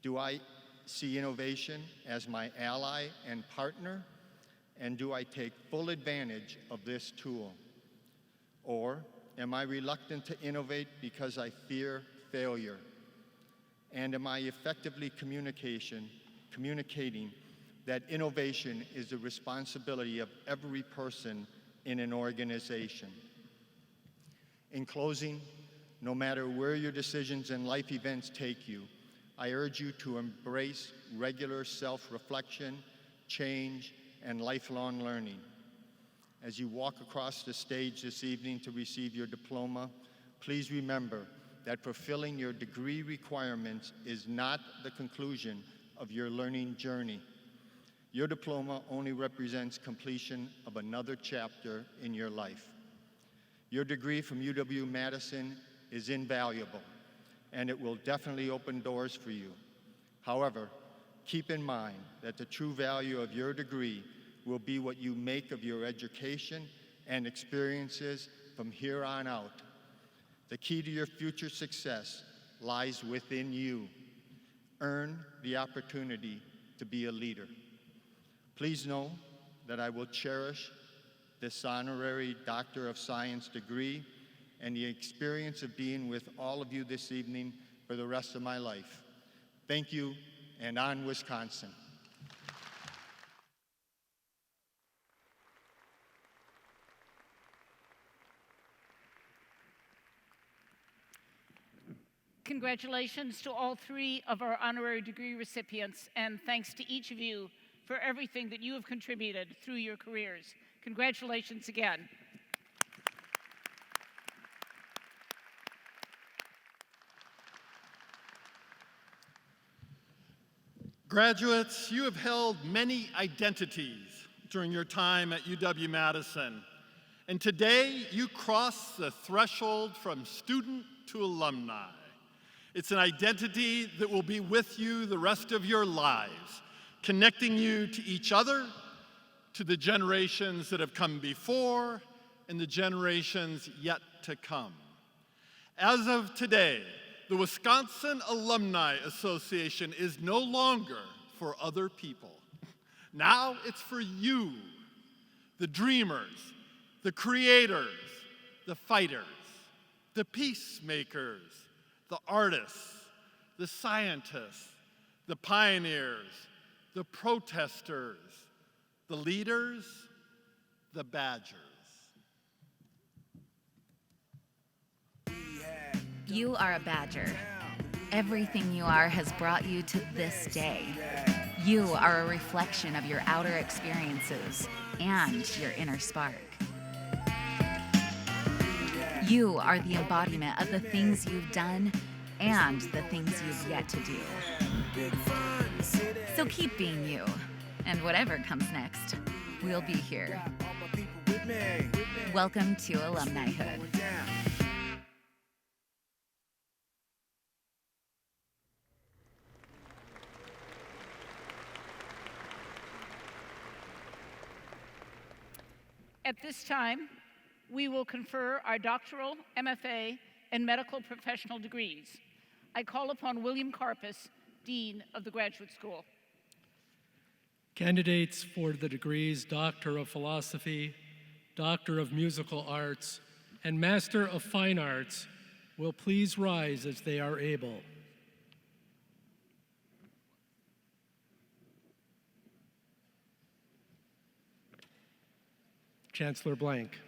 Do I see innovation as my ally and partner? And do I take full advantage of this tool? Or am I reluctant to innovate because I fear failure? And am I effectively communicating that innovation is the responsibility of every person in an organization? In closing, no matter where your decisions and life events take you, I urge you to embrace regular self-reflection, change, and lifelong learning. As you walk across the stage this evening to receive your diploma, please remember that fulfilling your degree requirements is not the conclusion of your learning journey. Your diploma only represents completion of another chapter in your life. Your degree from UW-Madison is invaluable, and it will definitely open doors for you. However, keep in mind that the true value of your degree will be what you make of your education and experiences from here on out. The key to your future success lies within you. Earn the opportunity to be a leader. Please know that I will cherish this honorary Doctor of Science degree and the experience of being with all of you this evening for the rest of my life. Thank you, and on Wisconsin. Congratulations to all 3 of our honorary degree recipients, and thanks to each of you for everything that you have contributed through your careers. Congratulations again. Graduates, you have held many identities during your time at UW-Madison, and today you cross the threshold from student to alumni. It's an identity that will be with you the rest of your lives, connecting you to each other, to the generations that have come before, and the generations yet to come. As of today, the Wisconsin Alumni Association is no longer for other people. Now it's for you, the dreamers, the creators, the fighters, the peacemakers, the artists, the scientists, the pioneers, the protesters, the leaders, the badgers. You are a badger. Everything you are has brought you to this day. You are a reflection of your outer experiences and your inner spark. You are the embodiment of the things you've done and the things you've yet to do. So keep being you, and whatever comes next, we'll be here. Welcome to Alumnihood. At this time, we will confer our doctoral, MFA, and medical professional degrees. I call upon William Karpus, Dean of the Graduate School. Candidates for the degrees Doctor of Philosophy, Doctor of Musical Arts, and Master of Fine Arts will please rise as they are able. Chancellor Blank.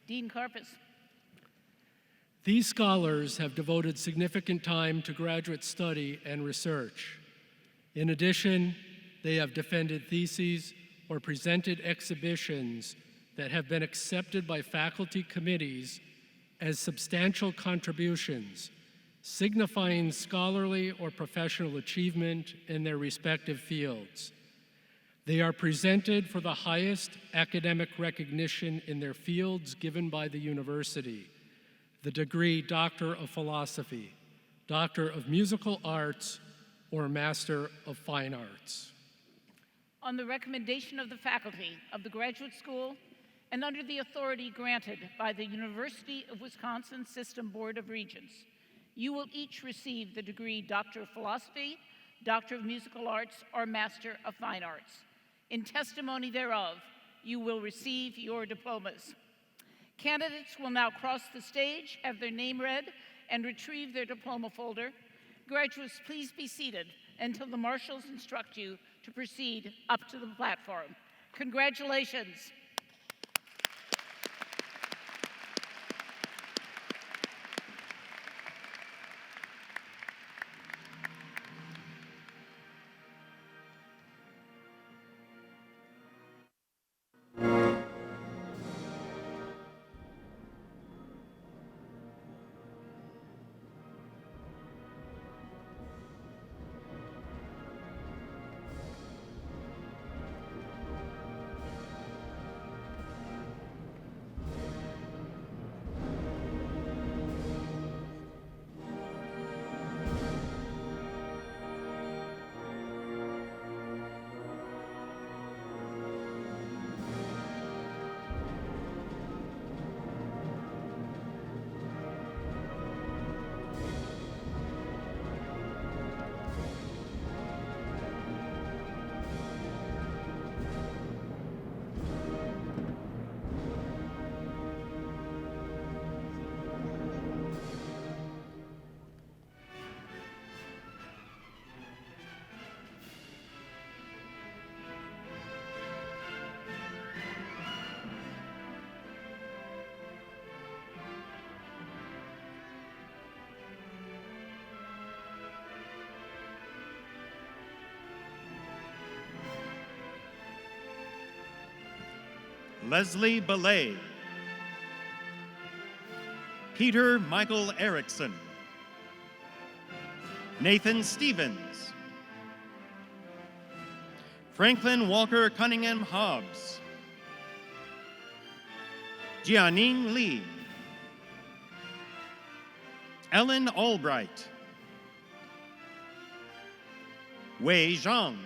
Dean Karpus. These scholars have devoted significant time to graduate study and research. In addition, they have defended theses or presented exhibitions that have been accepted by faculty committees as substantial contributions, signifying scholarly or professional achievement in their respective fields. They are presented for the highest academic recognition in their fields given by the university, the degree Doctor of Philosophy, Doctor of Musical Arts, or Master of Fine Arts. On the recommendation of the faculty of the Graduate School and under the authority granted by the University of Wisconsin System Board of Regents, you will each receive the degree Doctor of Philosophy, Doctor of Musical Arts, or Master of Fine Arts. In testimony thereof, you will receive your diplomas. Candidates will now cross the stage, have their name read, and retrieve their diploma folder. Graduates, please be seated until the marshals instruct you to proceed up to the platform. Congratulations. Leslie Belay, Peter Michael Erickson, Nathan Stevens, Franklin Walker Cunningham Hobbs, Jianing Li, Ellen Albright, Wei Zhang,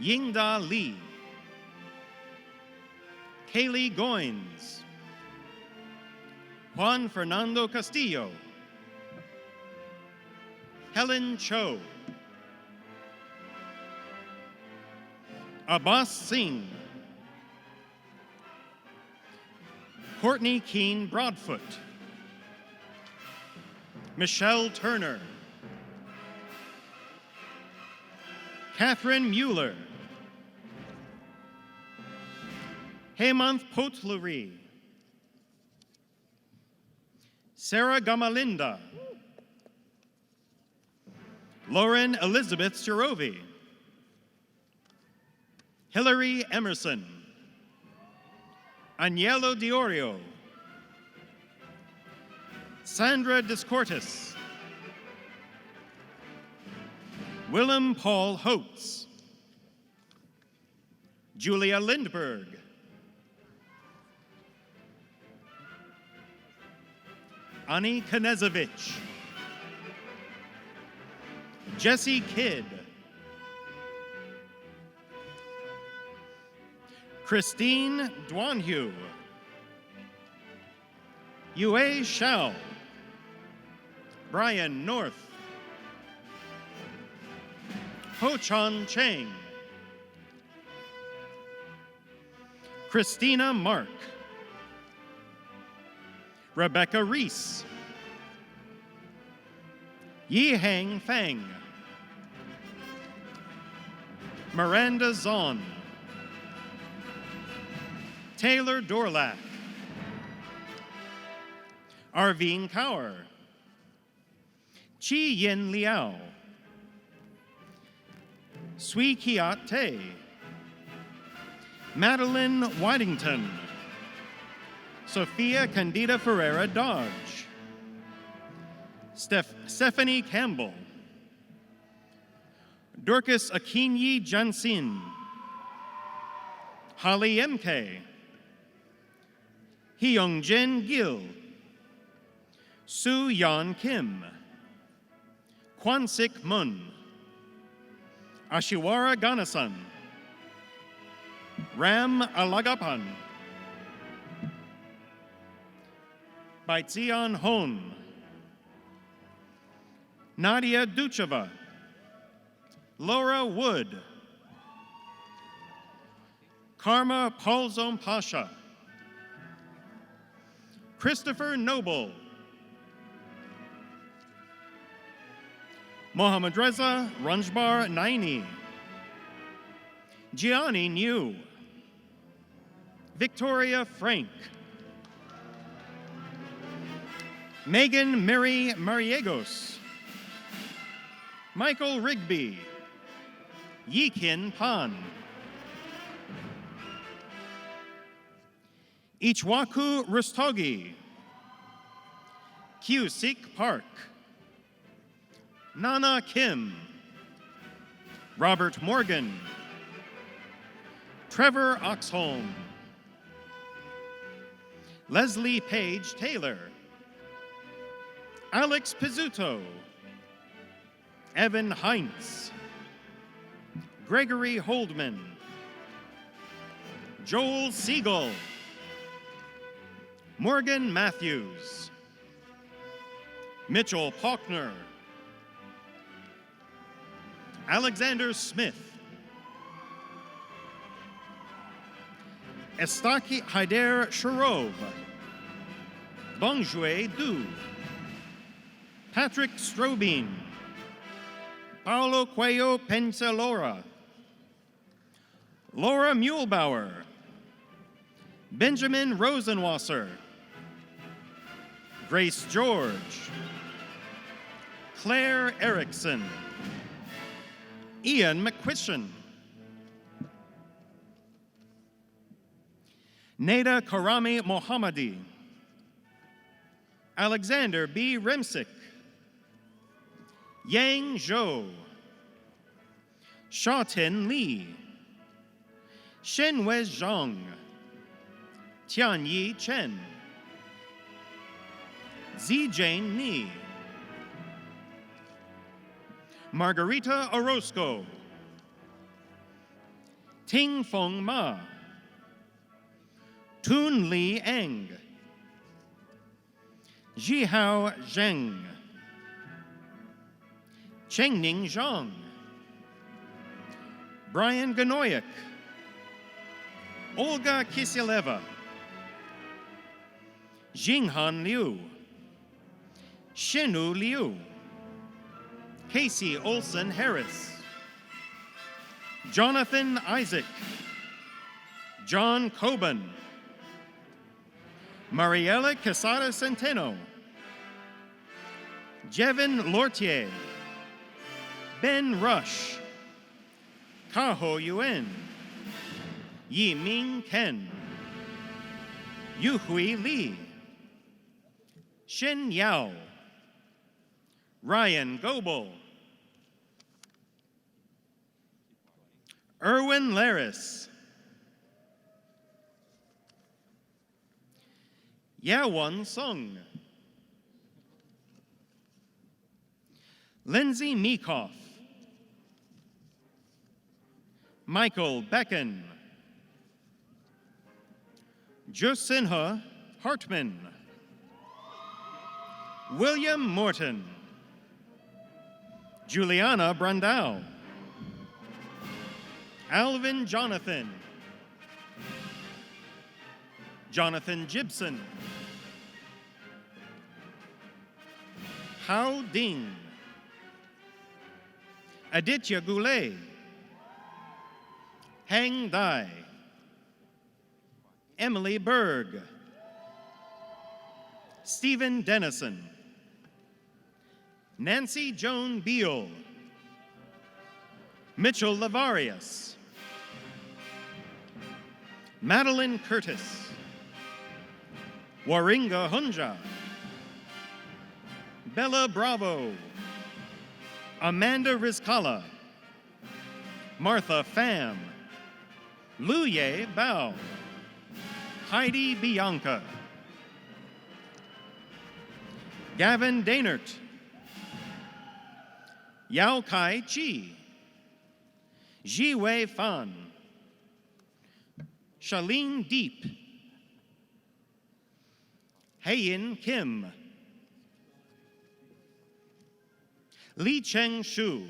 Yingda Li, Kaylee Goins, Juan Fernando Castillo, Helen Cho, Abbas Singh, Courtney Keene Broadfoot, Michelle Turner, Catherine Mueller, Hemant Potluri, Sarah Gamalinda, Lauren Elizabeth Shirovi, Hillary Emerson, Agnello Diorio, Sandra Discortis, Willem Paul Holtz, Julia Lindberg, Ani Knezevich, Jesse Kidd, Christine Duanhue, Yue Shao, Brian North, Ho Chan Cheng, Christina Mark, Rebecca Reese, Yihang Fang, Miranda Zahn, Taylor Dorlack, Arvine Kaur, Chi Yin Liao, Sui Kiat Te, Madeline Whitington, Sophia Candida Ferreira Dodge, Stephanie Campbell, Dorcas Akinyi Jansin, Holly MK, Hyungjin Gil, Soo Yan Kim, Kwansik Mun, Ashiwara Ganasan, Ram Alagapan, Baitzian Hon, Nadia Ducheva, Laura Wood, Karma Paulzon Pasha, Christopher Noble, Mohammad Reza Ranjbar Naini, Gianni New, Victoria Frank, Megan Mary Mariegos, Michael Rigby, Yikin Pan, Ichwaku Rustogi, Kyusik Park, Nana Kim, Robert Morgan, Trevor Oxholm, Leslie Page Taylor, Alex Pizzuto, Evan Heinz, Gregory Holdman, Joel Siegel, Morgan Matthews, Mitchell Faulkner, Alexander Smith, Estaki Haider Sharov, Bongjue Du, Patrick Strobin, Paulo Cuello Pensalora, Laura Muehlbauer, Benjamin Rosenwasser, Grace George, Claire Erickson, Ian McQuistion, Neda Karami Mohammadi, Alexander B. Remsick, Yang Zhou, Shaotin Li, Shenwei Zhang, Tianyi Chen, Zijane Ni, Margarita Orozco, Ting Feng Ma, Tun Li Eng, Jihao Zheng, Chengning Zhang, Brian Ganoyak, Olga Kiseleva, Jinghan Liu, Shinu Liu, Casey Olson Harris, Jonathan Isaac, John Coben, Mariela Quesada Centeno, Jevin Lortier, Ben Rush, Kaho Yuen, Yi Ming Ken, Yuhui Li, Shin Yao, Ryan Goebel, Erwin Laris, Yawon Sung, Lindsay Meekoff, Michael Becken, Josinha Hartman, William Morton, Juliana Brandau, Alvin Jonathan, Jonathan Gibson, Hao Ding, Aditya Goulet, Hang Dai, Emily Berg, Stephen Dennison, Nancy Joan Beal, Mitchell Lavarius, Madeline Curtis, Waringa Hunja, Bella Bravo, Amanda Rizkala, Martha Pham, Luye Bao, Heidi Bianca, Gavin Dainert, Yao Kai Chi, Jiwei Fan, Charlene Deep, Heiyin Kim, Li Cheng Shu,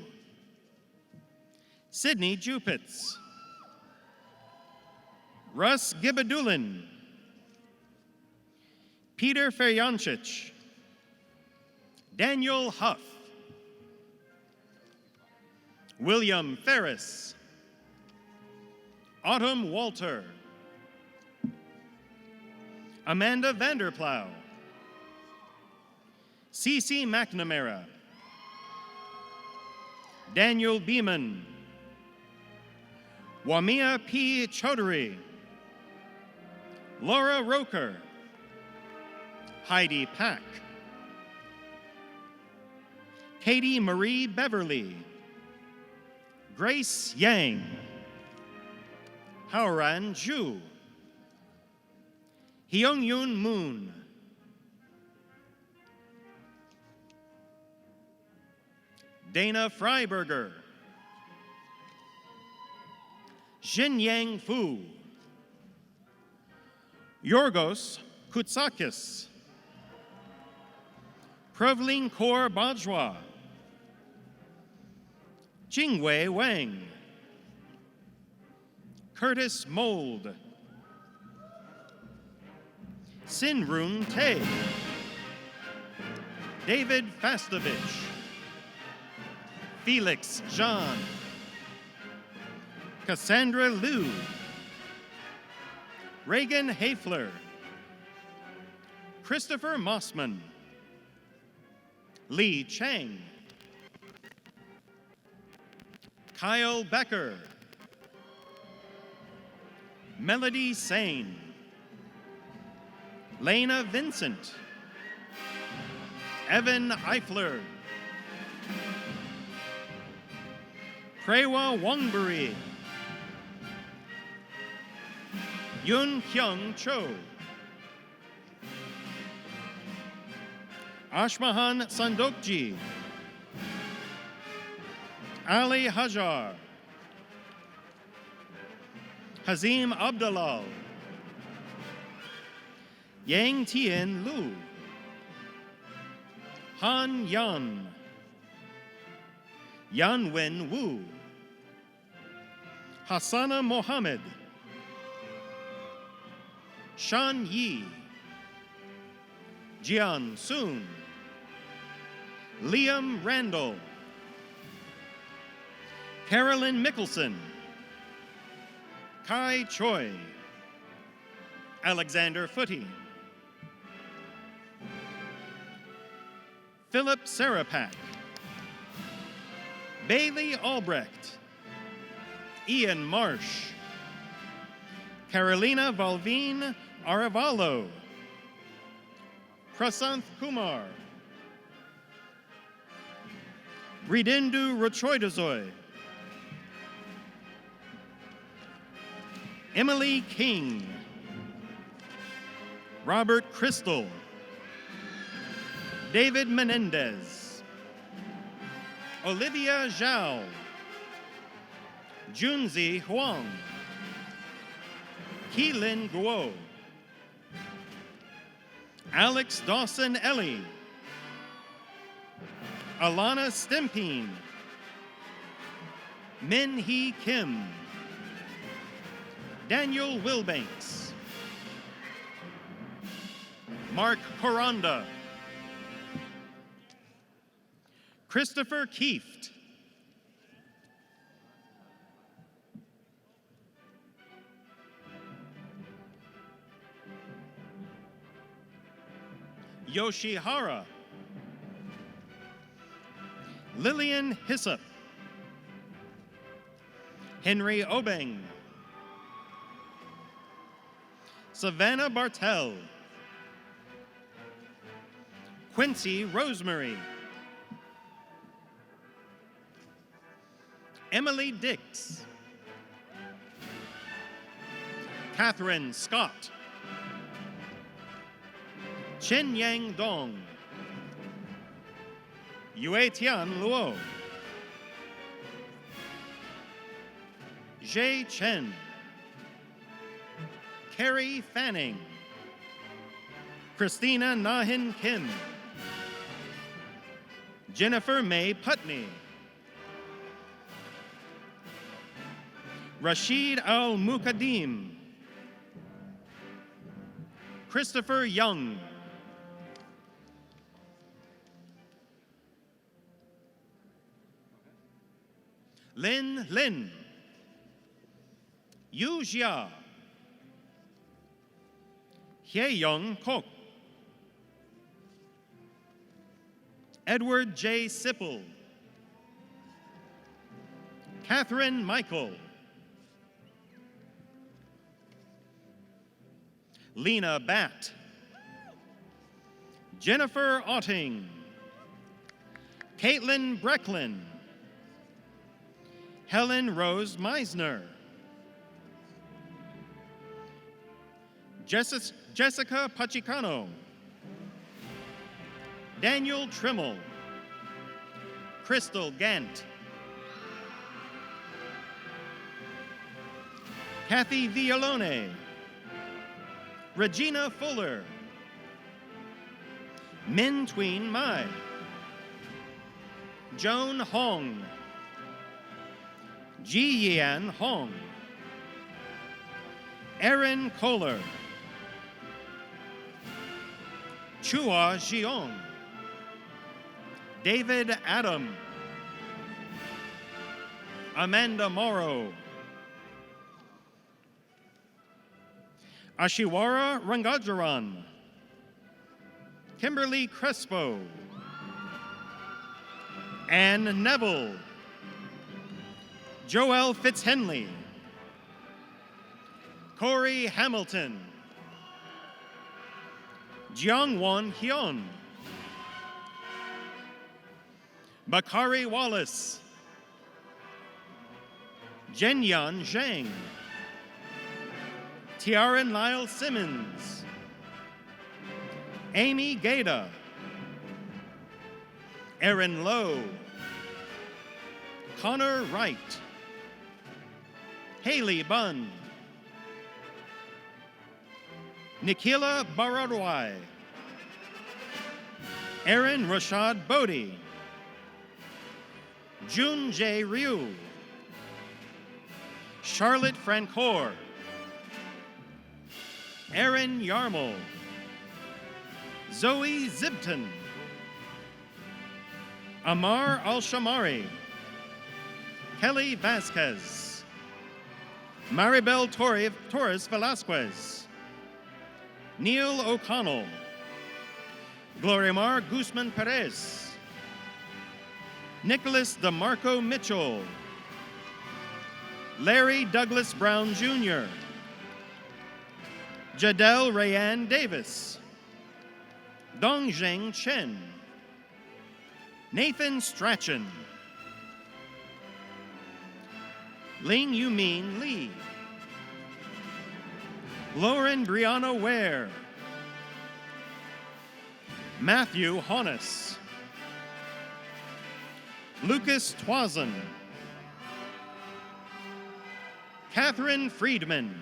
Sydney Jupitz, Russ Gibadulin, Peter Feryancic, Daniel Huff, William Ferris, Autumn Walter, Amanda Vanderplow, Cece McNamara, Daniel Beeman, Wamia P. Chaudhary, Laura Roker, Heidi Pack, Katie Marie Beverly, Grace Yang, Haoran Zhu, Hyungyun Moon, Dana Freiberger, Xinyang Fu, Yorgos Koutsakis, Pravleen Kaur Bajwa, Jingwei Wang, Curtis Mold, Sinrun Tay, David Fastovich, Felix Zhan, Cassandra Liu, Reagan Hafler, Christopher Mossman, Li Chang, Kyle Becker, Melody Sane, Lena Vincent, Evan Eifler, Prewa Wongburi, Yun Kyung Cho, Ashmahan Sandokji, Ali Hajar, Hazim Abdalal, Yang Tien Lu, Han Yan, Yanwen Wu, Hassana Mohammed, Shan Yi, Jian Soon, Liam Randall, Carolyn Mickelson, Kai Choi, Alexander Footy, Philip Sarapak, Bailey Albrecht, Ian Marsh, Carolina Valvin Aravalo, Prasanth Kumar, Ridindu Rochoidazoy, Emily King, Robert Crystal, David Menendez, Olivia Zhao, Junzi Huang, Keelan Guo, Alex Dawson Ellie, Alana Stempine, Min Hee Kim, Daniel Wilbanks, Mark Poranda, Christopher Kieft, Yoshihara, Lillian Hyssop, Henry Obeng, Savannah Bartell, Quincy Rosemary, Emily Dix, Catherine Scott, Chen Yang Dong, Yue Tian Luo, Jay Chen, Carrie Fanning, Christina Nahin Kim, Jennifer May Putney, Rashid Al Mukadim, Christopher Young, Lin Lin, Yu Jia, Hye-Young Kok, Edward J. Sipple, Catherine Michael, Lena Batt, Jennifer Otting, Caitlin Brecklin, Helen Rose Meisner, Jessica Pachicano, Daniel Trimmel, Crystal Gant, Kathy Violone, Regina Fuller, Min Tween Mai, Joan Hong, Ji Yan Hong, Erin Kohler, Chua Jiong, David Adam, Amanda Morrow, Ashiwara Rangajaran, Kimberly Crespo, Ann Neville, Joel Fitzhenley, Corey Hamilton, Jiangwon Hyun, Bakari Wallace, Zhenyan Zhang, Tiaran Lyle Simmons, Amy Gaeta, Aaron Lowe, Connor Wright, Haley Bunn, Nikhila Baradwai, Aaron Rashad Bodie, Jun Jae Ryu, Charlotte Francoeur, Aaron Yarmel, Zoe Zibton, Amar Al-Shamari, Kelly Vasquez, Maribel Torres Velasquez, Neil O'Connell, Gloriamar Guzman Perez, Nicholas DeMarco Mitchell, Larry Douglas Brown Jr., Jadel Rayanne Davis, Dongzheng Chen, Nathan Strachan, Ling Yumin Lee, Lauren Brianna Ware, Matthew Honus, Lucas Twazan, Catherine Friedman,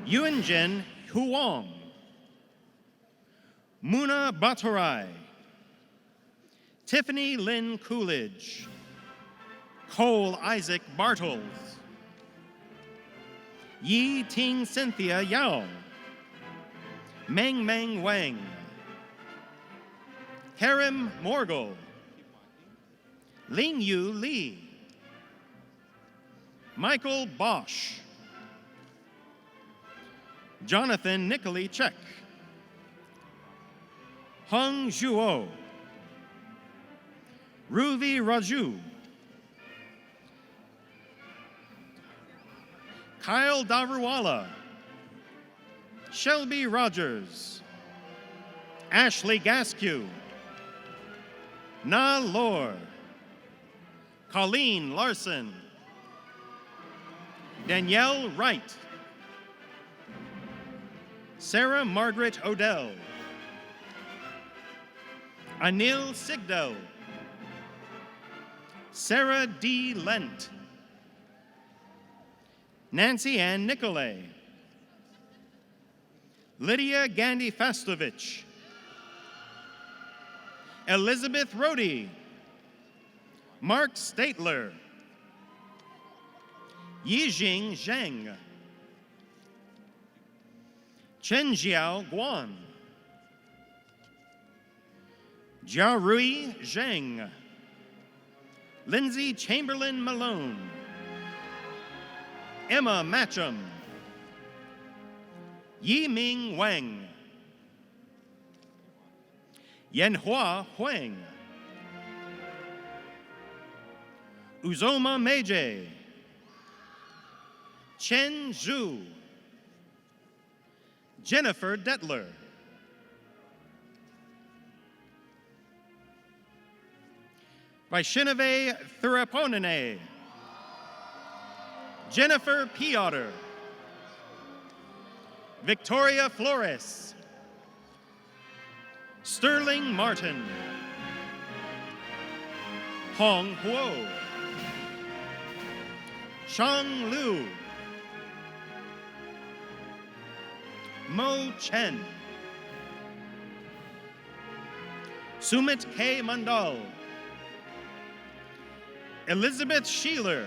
Yuanjen Huang, Muna Baturai, Tiffany Lynn Coolidge, Cole Isaac Bartles, Yi Ting Cynthia Yao, Meng Meng Wang, Karim Morgul, Ling Yu Li, Michael Bosch, Jonathan Nikolai-Chek, Hung Zhuo, Ruvi Raju, Kyle Daruwala, Shelby Rogers, Ashley Gaskew, Na Lor, Colleen Larson, Danielle Wright, Sarah Margaret Odell, Anil Sigdel, Sarah D. Lent, Nancy Ann Nicolay, Lydia Gandhi Fastovich, Elizabeth Rohde, Mark Statler, Yijing Zheng, Chenjiao Guan, Jiarui Zheng, Lindsay Chamberlain Malone, Emma Matcham, Yiming Wang, Yanhua Huang, Uzoma Meije, Chen Zhu, Jennifer Detler, Vaishnave Thiraponene, Jennifer Piotr, Victoria Flores, Sterling Martin, Hong Huo, Shang Liu, Mo Chen, Sumit K. Mandal, Elizabeth Sheeler,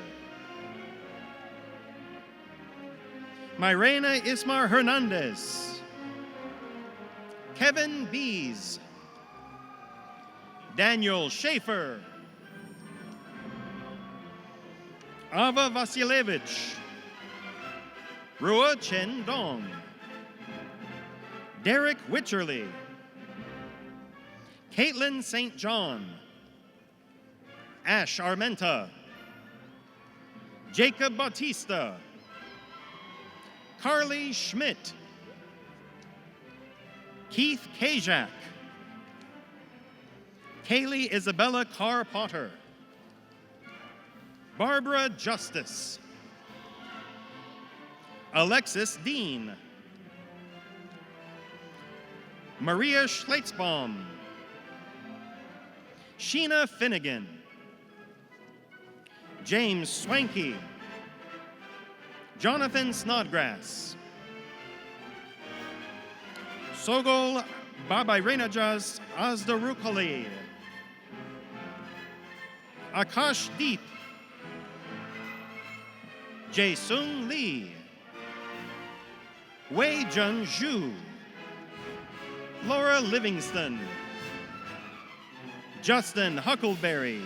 Myrena Ismar Hernandez, Kevin Bees, Daniel Schaefer, Ava Vasilevich, Rua Chen Dong, Derek Witcherly, Caitlin St. John, Ash Armenta, Jacob Bautista, Carly Schmidt, Keith Kajak. Kaylee Isabella Carr Potter. Barbara Justice. Alexis Dean. Maria Schleitzbaum. Sheena Finnegan. James Swanky. Jonathan Snodgrass. Sogol Babayrenajas Azdarukali. Akash Deep. Jae-sung Lee. Wei Jun Zhu. Laura Livingston. Justin Huckleberry.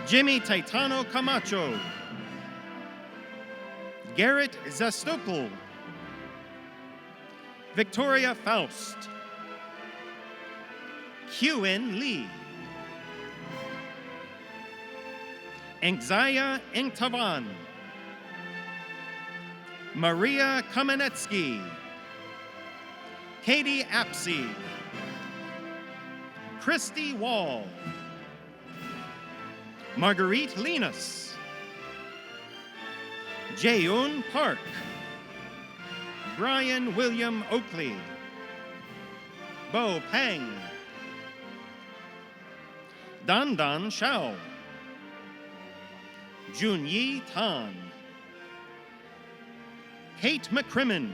Jimmy Taitano Camacho. Garrett Zastopel. Victoria Faust. Hyun Lee. Engzaya Engtavan. Maria Kamenetsky. Katie Apsey. Christy Wall. Marguerite Linus. Jaeun Park. Brian William Oakley. Bo Pang. Dan Dan Shao. Junyi Tan. Kate McCrimmon.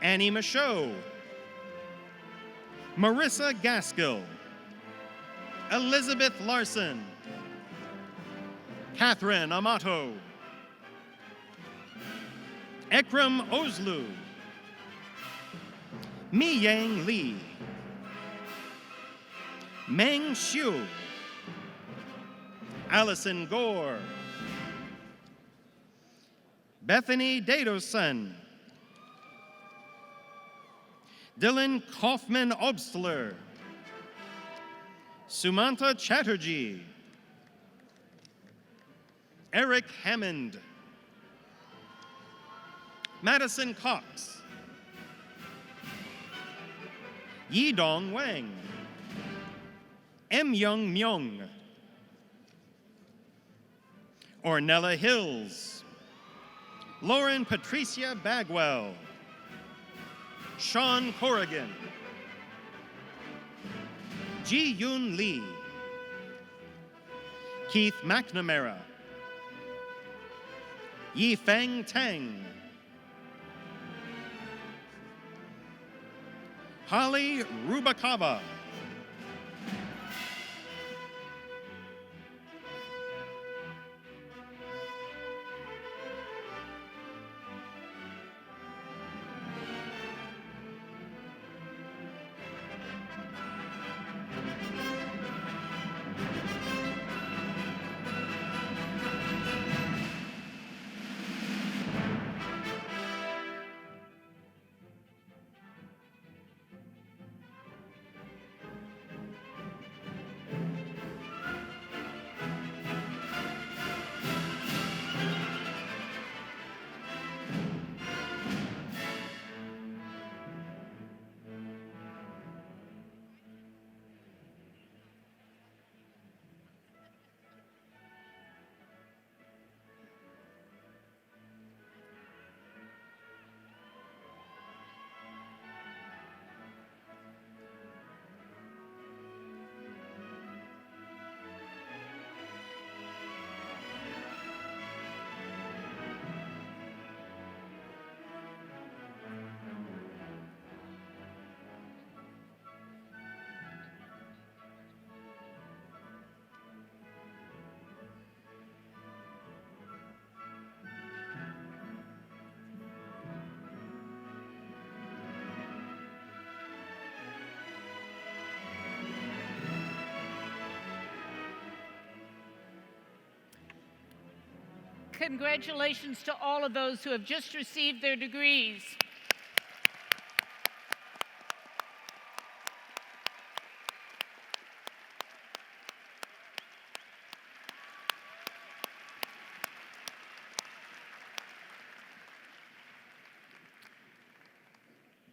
Annie Michaud. Marissa Gaskill. Elizabeth Larson. Catherine Amato. Ekram Ozlu. Mi Yang Lee. Meng Xiu. Allison Gore. Bethany Dadoson. Dylan Kaufman Obstler. Sumanta Chatterjee. Eric Hammond. Madison Cox. Yidong Wang. M. Young Myung. Ornella Hills. Lauren Patricia Bagwell. Sean Corrigan. Ji Yoon Lee. Keith McNamara. Yi Feng Tang. Holly Rubakava. Congratulations to all of those who have just received their degrees.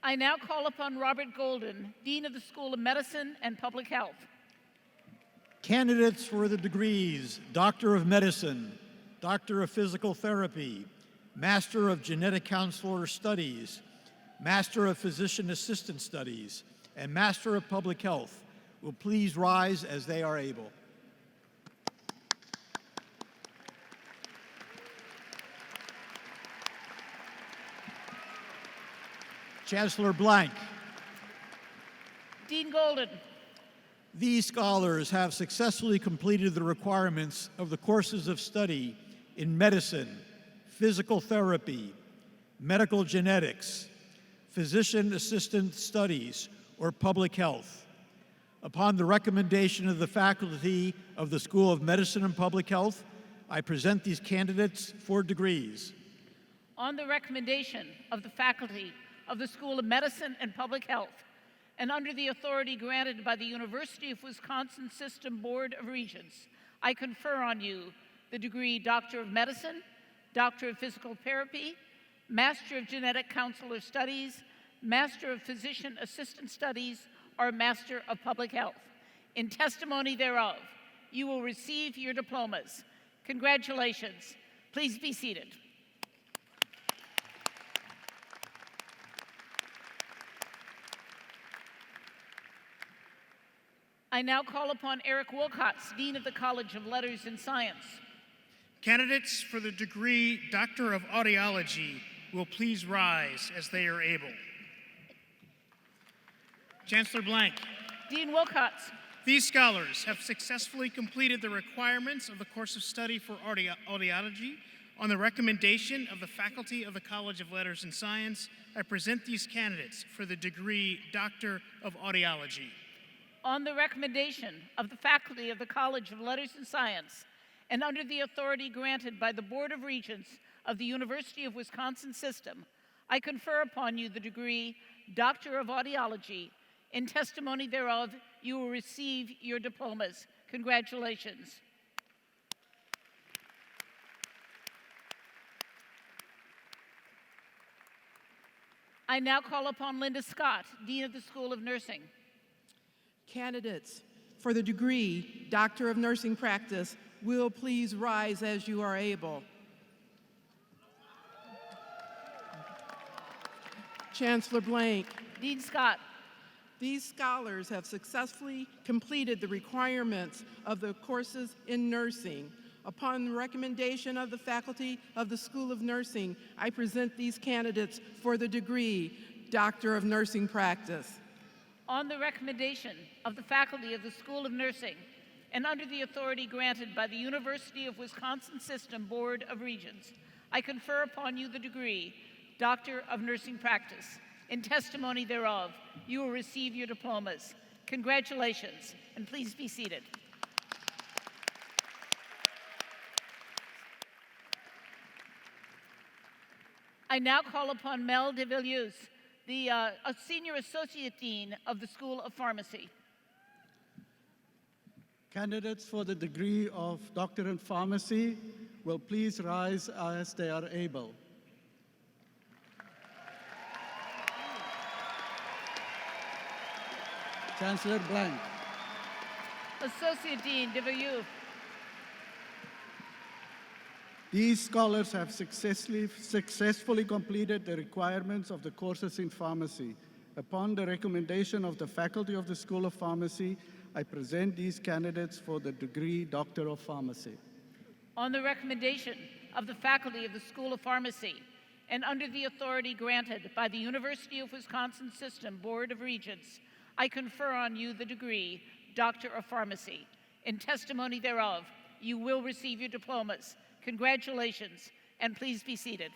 I now call upon Robert Golden, Dean of the School of Medicine and Public Health. Candidates for the degrees Doctor of Medicine, Doctor of Physical Therapy, Master of Genetic Counselor Studies, Master of Physician Assistant Studies, and Master of Public Health will please rise as they are able. Chancellor Blank. Dean Golden. These scholars have successfully completed the requirements of the courses of study in medicine, physical therapy, medical genetics, physician assistant studies, or public health. Upon the recommendation of the faculty of the School of Medicine and Public Health, I present these candidates for degrees. On the recommendation of the faculty of the School of Medicine and Public Health, and under the authority granted by the University of Wisconsin System Board of Regents, I confer on you the degree Doctor of Medicine, Doctor of Physical Therapy, Master of Genetic Counselor Studies, Master of Physician Assistant Studies, or Master of Public Health. In testimony thereof, you will receive your diplomas. Congratulations. Please be seated. I now call upon Eric Wilcox, Dean of the College of Letters and Science. Candidates for the degree Doctor of Audiology will please rise as they are able. Chancellor Blank. Dean Wilcox. These scholars have successfully completed the requirements of the course of study for audiology. On the recommendation of the faculty of the College of Letters and Science, I present these candidates for the degree Doctor of Audiology. On the recommendation of the faculty of the College of Letters and Science, and under the authority granted by the Board of Regents of the University of Wisconsin System, I confer upon you the degree Doctor of Audiology. In testimony thereof, you will receive your diplomas. Congratulations. I now call upon Linda Scott, Dean of the School of Nursing. Candidates for the degree Doctor of Nursing Practice will please rise as you are able. Chancellor Blank. Dean Scott. These scholars have successfully completed the requirements of the courses in nursing. Upon the recommendation of the faculty of the School of Nursing, I present these candidates for the degree Doctor of Nursing Practice. On the recommendation of the faculty of the School of Nursing, and under the authority granted by the University of Wisconsin System Board of Regents, I confer upon you the degree Doctor of Nursing Practice. In testimony thereof, you will receive your diplomas. Congratulations, and please be seated. I now call upon Mel DeVilliers, the Senior Associate Dean of the School of Pharmacy. Candidates for the degree of Doctor in Pharmacy will please rise as they are able. Chancellor Blank. Associate Dean DeVilliers. These scholars have successfully completed the requirements of the courses in pharmacy. Upon the recommendation of the faculty of the School of Pharmacy, I present these candidates for the degree Doctor of Pharmacy. On the recommendation of the faculty of the School of Pharmacy, and under the authority granted by the University of Wisconsin System Board of Regents, I confer on you the degree Doctor of Pharmacy. In testimony thereof, you will receive your diplomas. Congratulations, and please be seated.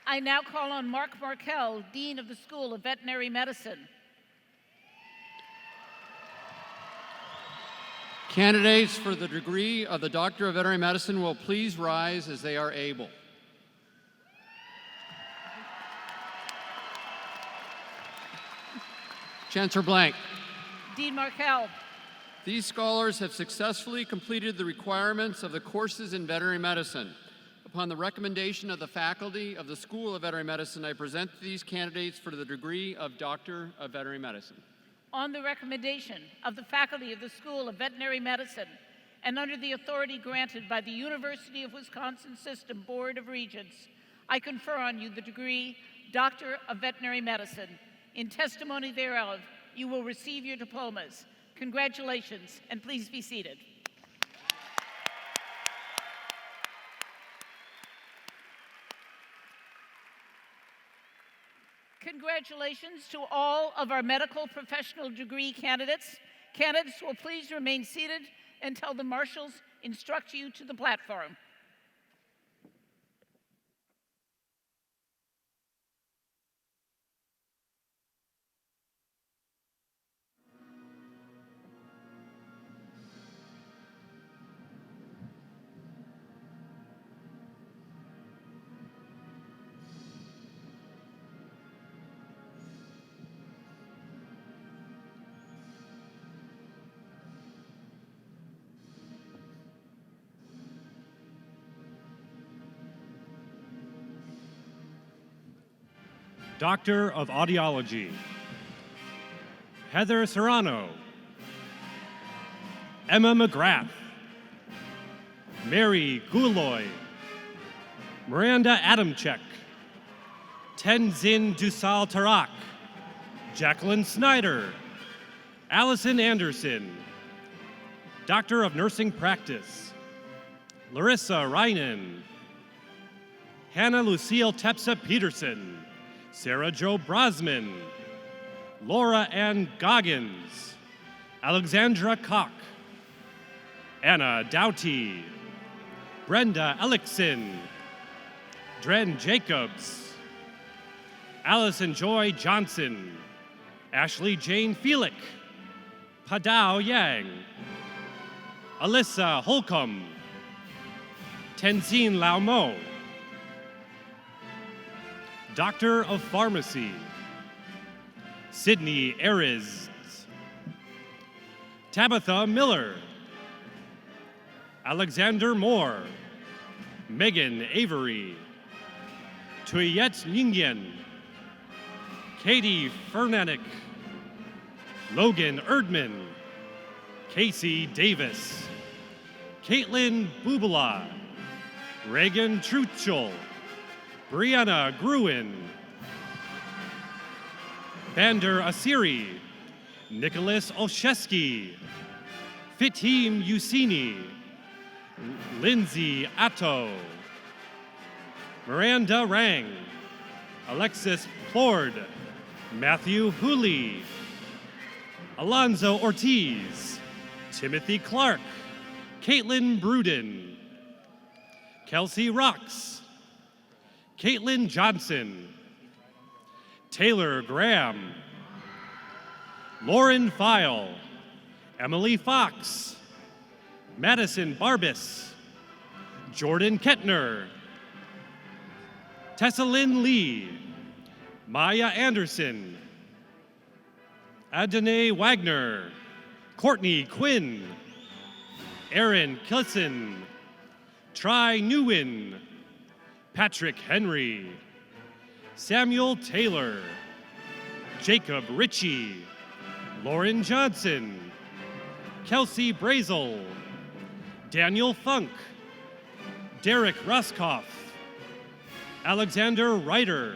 I now call on Mark Markell, Dean of the School of Veterinary Medicine. Candidates for the degree of the Doctor of Veterinary Medicine will please rise as they are able. Chancellor Blank. Dean Markell. These scholars have successfully completed the requirements of the courses in veterinary medicine. Upon the recommendation of the faculty of the School of Veterinary Medicine, I present these candidates for the degree of Doctor of Veterinary Medicine. On the recommendation of the faculty of the School of Veterinary Medicine and under the authority granted by the University of Wisconsin System Board of Regents, I confer on you the degree Doctor of Veterinary Medicine. In testimony thereof, you will receive your diplomas. Congratulations, and please be seated. Congratulations to all of our medical professional degree candidates. Candidates will please remain seated until the marshals instruct you to the platform. Doctor of Audiology, Heather Serrano, Emma McGrath, Mary Guloy, Miranda Adamczyk, Tenzin Dusal Tarak, Jacqueline Snyder, Allison Anderson, Doctor of Nursing Practice, Larissa Reinen, Hannah Lucille Tepsa Peterson, Sarah Jo Brosman, Laura Ann Goggins, Alexandra Koch, Anna Doughty, Brenda Ellickson, Dren Jacobs, Allison Joy Johnson, Ashley Jane Feelick, Padao Yang, Alyssa Holcomb, Tenzin Lao Mo, Doctor of Pharmacy, Sydney Ariz, Tabitha Miller, Alexander Moore, Megan Avery, Tuyet Nguyen, Katie Fernanik, Logan Erdman, Casey Davis, Caitlin Bubala, Reagan Truchel, Brianna Gruen, Bander Asiri, Nicholas Olszewski, Fithim Yusini, Lindsay Atto, Miranda Rang, Alexis Plord, Matthew Hooley, Alonzo Ortiz, Timothy Clark, Caitlin Bruden, Kelsey Rocks, Caitlin Johnson, Taylor Graham, Lauren File, Emily Fox, Madison Barbis, Jordan Kettner, Tessa Lynn Lee, Maya Anderson, Adene Wagner, Courtney Quinn, Aaron Kilson, Tri Nguyen, Patrick Henry, Samuel Taylor, Jacob Ritchie, Lauren Johnson, Kelsey Brazel, Daniel Funk, Derek Ruskoff, Alexander Ryder,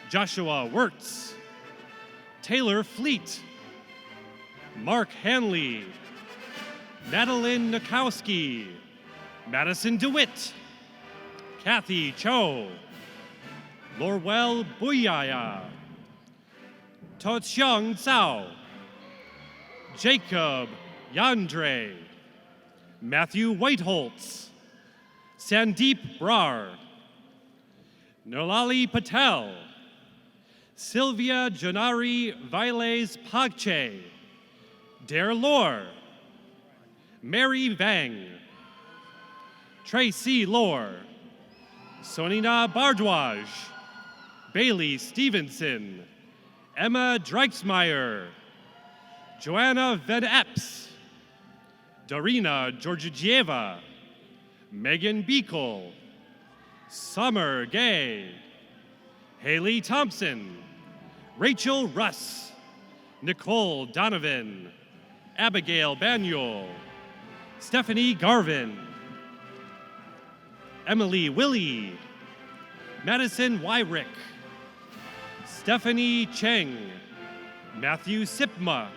Joshua Wirtz, Taylor Fleet, Mark Hanley, Madeline Nakowski, Madison DeWitt, Kathy Cho, Lorwell Buyaya, Toxiang Cao, Jacob Yandre, Matthew Whiteholtz, Sandeep Brar, Nolali Patel, Sylvia Janari Viles Pagche, Dare Lore, Mary Vang, Tracy Lore, Sonina Bardwaj, Bailey Stevenson, Emma Dreiksmeyer, Joanna Van Epps, Darina Georgieva, Megan Beekle, Summer Gay, Haley Thompson, Rachel Russ, Nicole Donovan, Abigail Banyul, Stephanie Garvin, Emily Willie, Madison Wyrick, Stephanie Cheng, Matthew Sipma,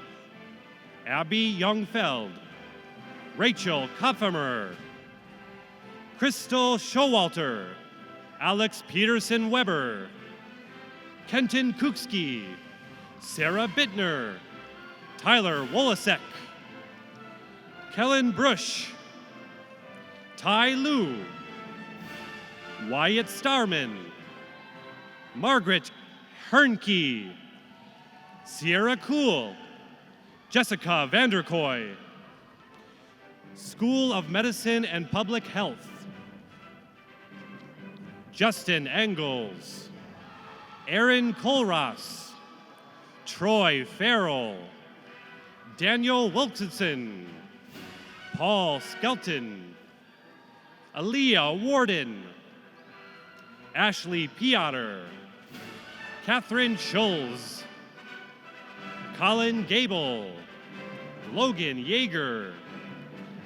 Abby Youngfeld, Rachel Kopfemer, Crystal Showalter, Alex Peterson Weber, Kenton Kuksky, Sarah Bittner, Tyler Wolasek, Kellen Brush, Ty Lu, Wyatt Starman, Margaret Hernke, Sierra Cool, Jessica Vanderkoy, School of Medicine and Public Health, Justin Engels, Aaron Colross, Troy Farrell, Daniel Wilkinson, Paul Skelton, Aaliyah Warden, Ashley Piotr, Catherine Schulz, Colin Gable, Logan Yeager,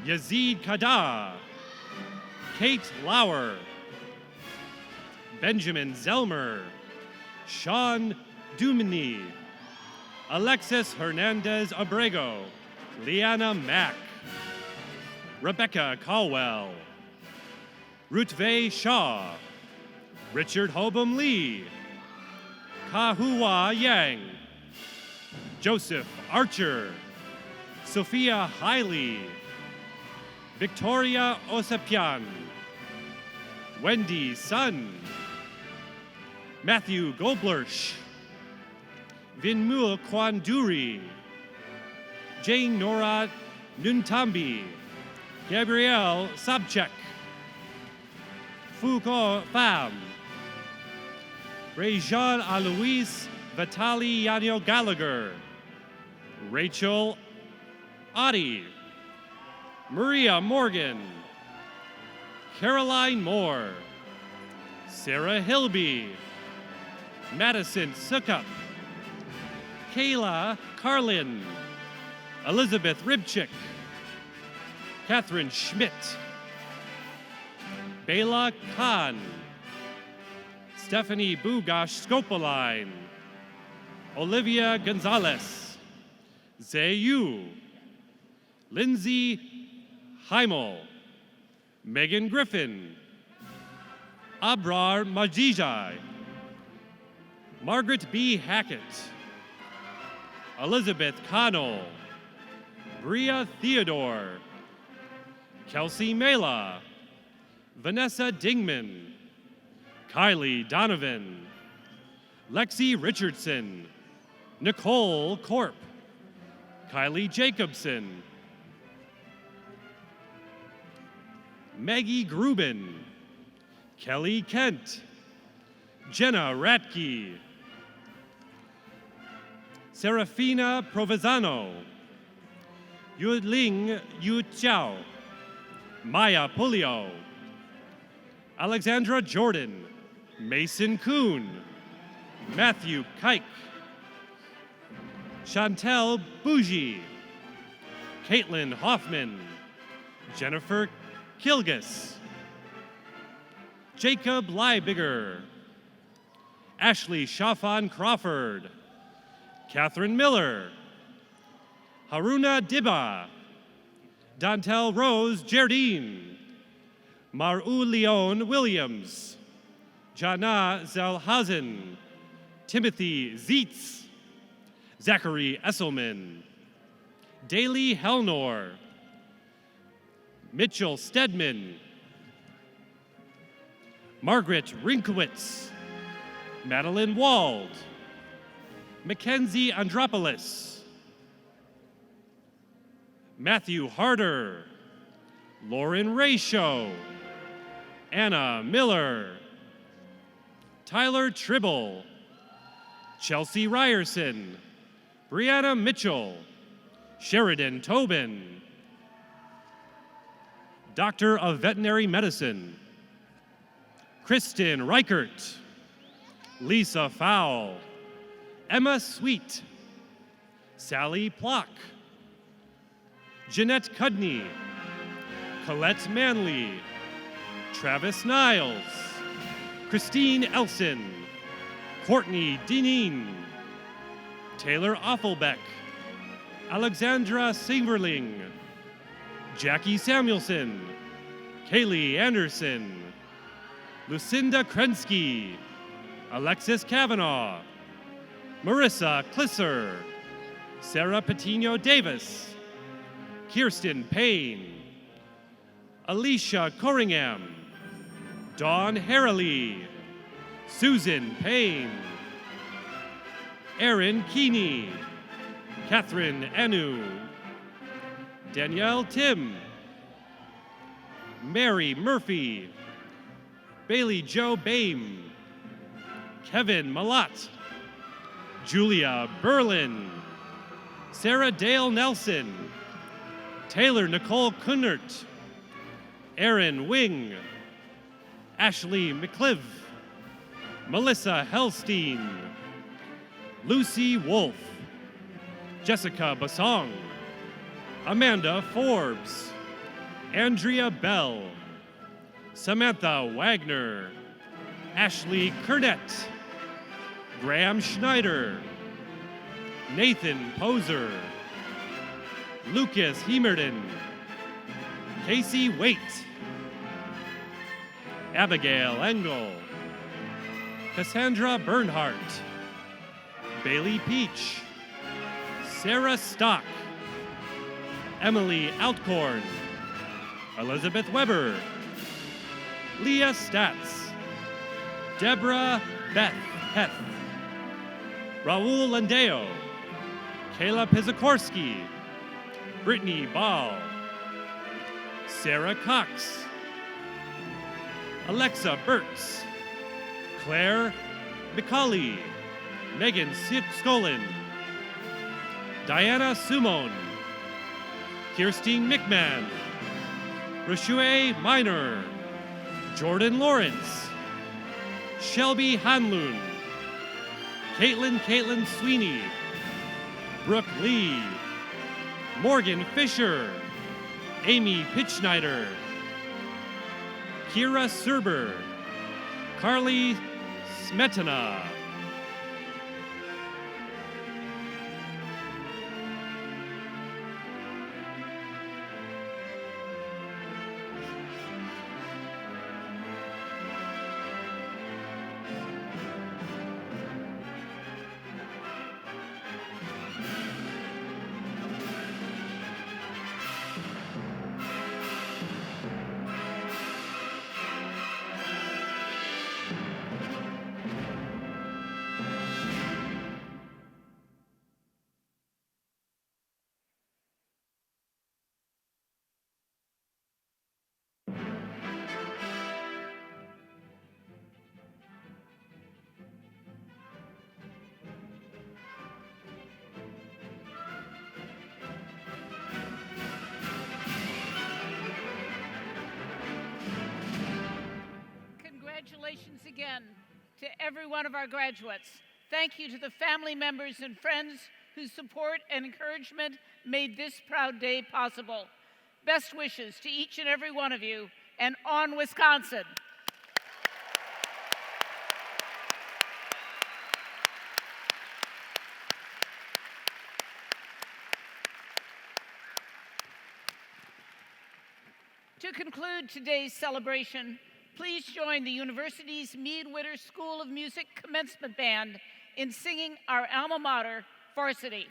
Yazid Kada, Kate Lauer, Benjamin Zelmer, Sean Dumini, Alexis Hernandez Abrego, Liana Mack, Rebecca Caldwell, Rutve Shaw, Richard Hobum Lee, Kahua Yang, Joseph Archer, Sophia Hiley, Victoria Osepian, Wendy Sun, Matthew Goblersh, Vinmul Kwanduri, Jane Nora Nuntambi, Gabrielle Sabchek, Foucault Pham, Rejan Alois Vitali Yanio Gallagher, Rachel Adi, Maria Morgan, Caroline Moore, Sarah Hilby, Madison Sukup, Kayla Carlin, Elizabeth Ribchick, Catherine Schmidt, Bela Khan, Stephanie Bugash Scopoline, Olivia Gonzalez, Zayu, Lindsay Heimel, Megan Griffin, Abrar Majijai, Margaret B. Hackett, Elizabeth Connell, Bria Theodore, Kelsey Mela, Vanessa Dingman, Kylie Donovan, Lexi Richardson, Nicole Korp, Kylie Jacobson, Maggie Grubin, Kelly Kent, Jenna Ratke, Serafina Provenzano, Yuling Yu Chao, Maya Pulio, Alexandra Jordan, Mason Kuhn, Matthew Kike, Chantel Bougie, Caitlin Hoffman, Jennifer Kilgus, Jacob Liebiger, Ashley Shafan Crawford, Catherine Miller, Haruna Dibba, Dantel Rose Jardine, Mar'u Leon Williams, Jana Zelhazen, Timothy Zietz, Zachary Esselman, Daly Helnor, Mitchell Stedman, Margaret Rinkowitz, Madeline Wald, Mackenzie Andropoulos, Matthew Harder, Lauren Rayshow, Anna Miller, Tyler Tribble, Chelsea Ryerson, Brianna Mitchell, Sheridan Tobin, Doctor of Veterinary Medicine. Kristen Reichert, Lisa Fowle, Emma Sweet, Sally Plock, Jeanette Cudney, Colette Manley, Travis Niles, Christine Elson, Courtney Dineen, Taylor Offelbeck, Alexandra Singerling, Jackie Samuelson, Kaylee Anderson, Lucinda Krensky, Alexis Kavanaugh, Marissa Klisser, Sarah Patino Davis, Kirsten Payne, Alicia Corringham, Dawn Harrelly, Susan Payne, Erin Keeney, Catherine Anu, Danielle Tim, Mary Murphy, Bailey Jo Bame, Kevin Malat, Julia Berlin, Sarah Dale Nelson, Taylor Nicole Kunnert, Erin Wing, Ashley McClive, Melissa Helstein, Lucy Wolf, Jessica Basong, Amanda Forbes, Andrea Bell, Samantha Wagner, Ashley Kernett, Graham Schneider, Nathan Poser, Lucas Hemerden, Casey Waite, Abigail Engel, Cassandra Bernhardt, Bailey Peach, Sarah Stock, Emily Altkorn, Elizabeth Weber, Leah Statz, Deborah Beth Heth, Raul Landeo, Kayla Pizakorski, Brittany Ball, Sarah Cox, Alexa Burtz, Claire McCauley, Megan Skolin, Diana Sumon, Kirstine McMahon, Rashue Minor, Jordan Lawrence, Shelby Hanlun, Caitlin Sweeney, Brooke Lee, Morgan Fisher, Amy Pitschneider, Kira Serber, Carly Smetana. Congratulations again to every one of our graduates. Thank you to the family members and friends whose support and encouragement made this proud day possible. Best wishes to each and every one of you, and on Wisconsin! To conclude today's celebration, please join the university's Mead-Witter School of Music Commencement Band in singing our alma mater, Varsity.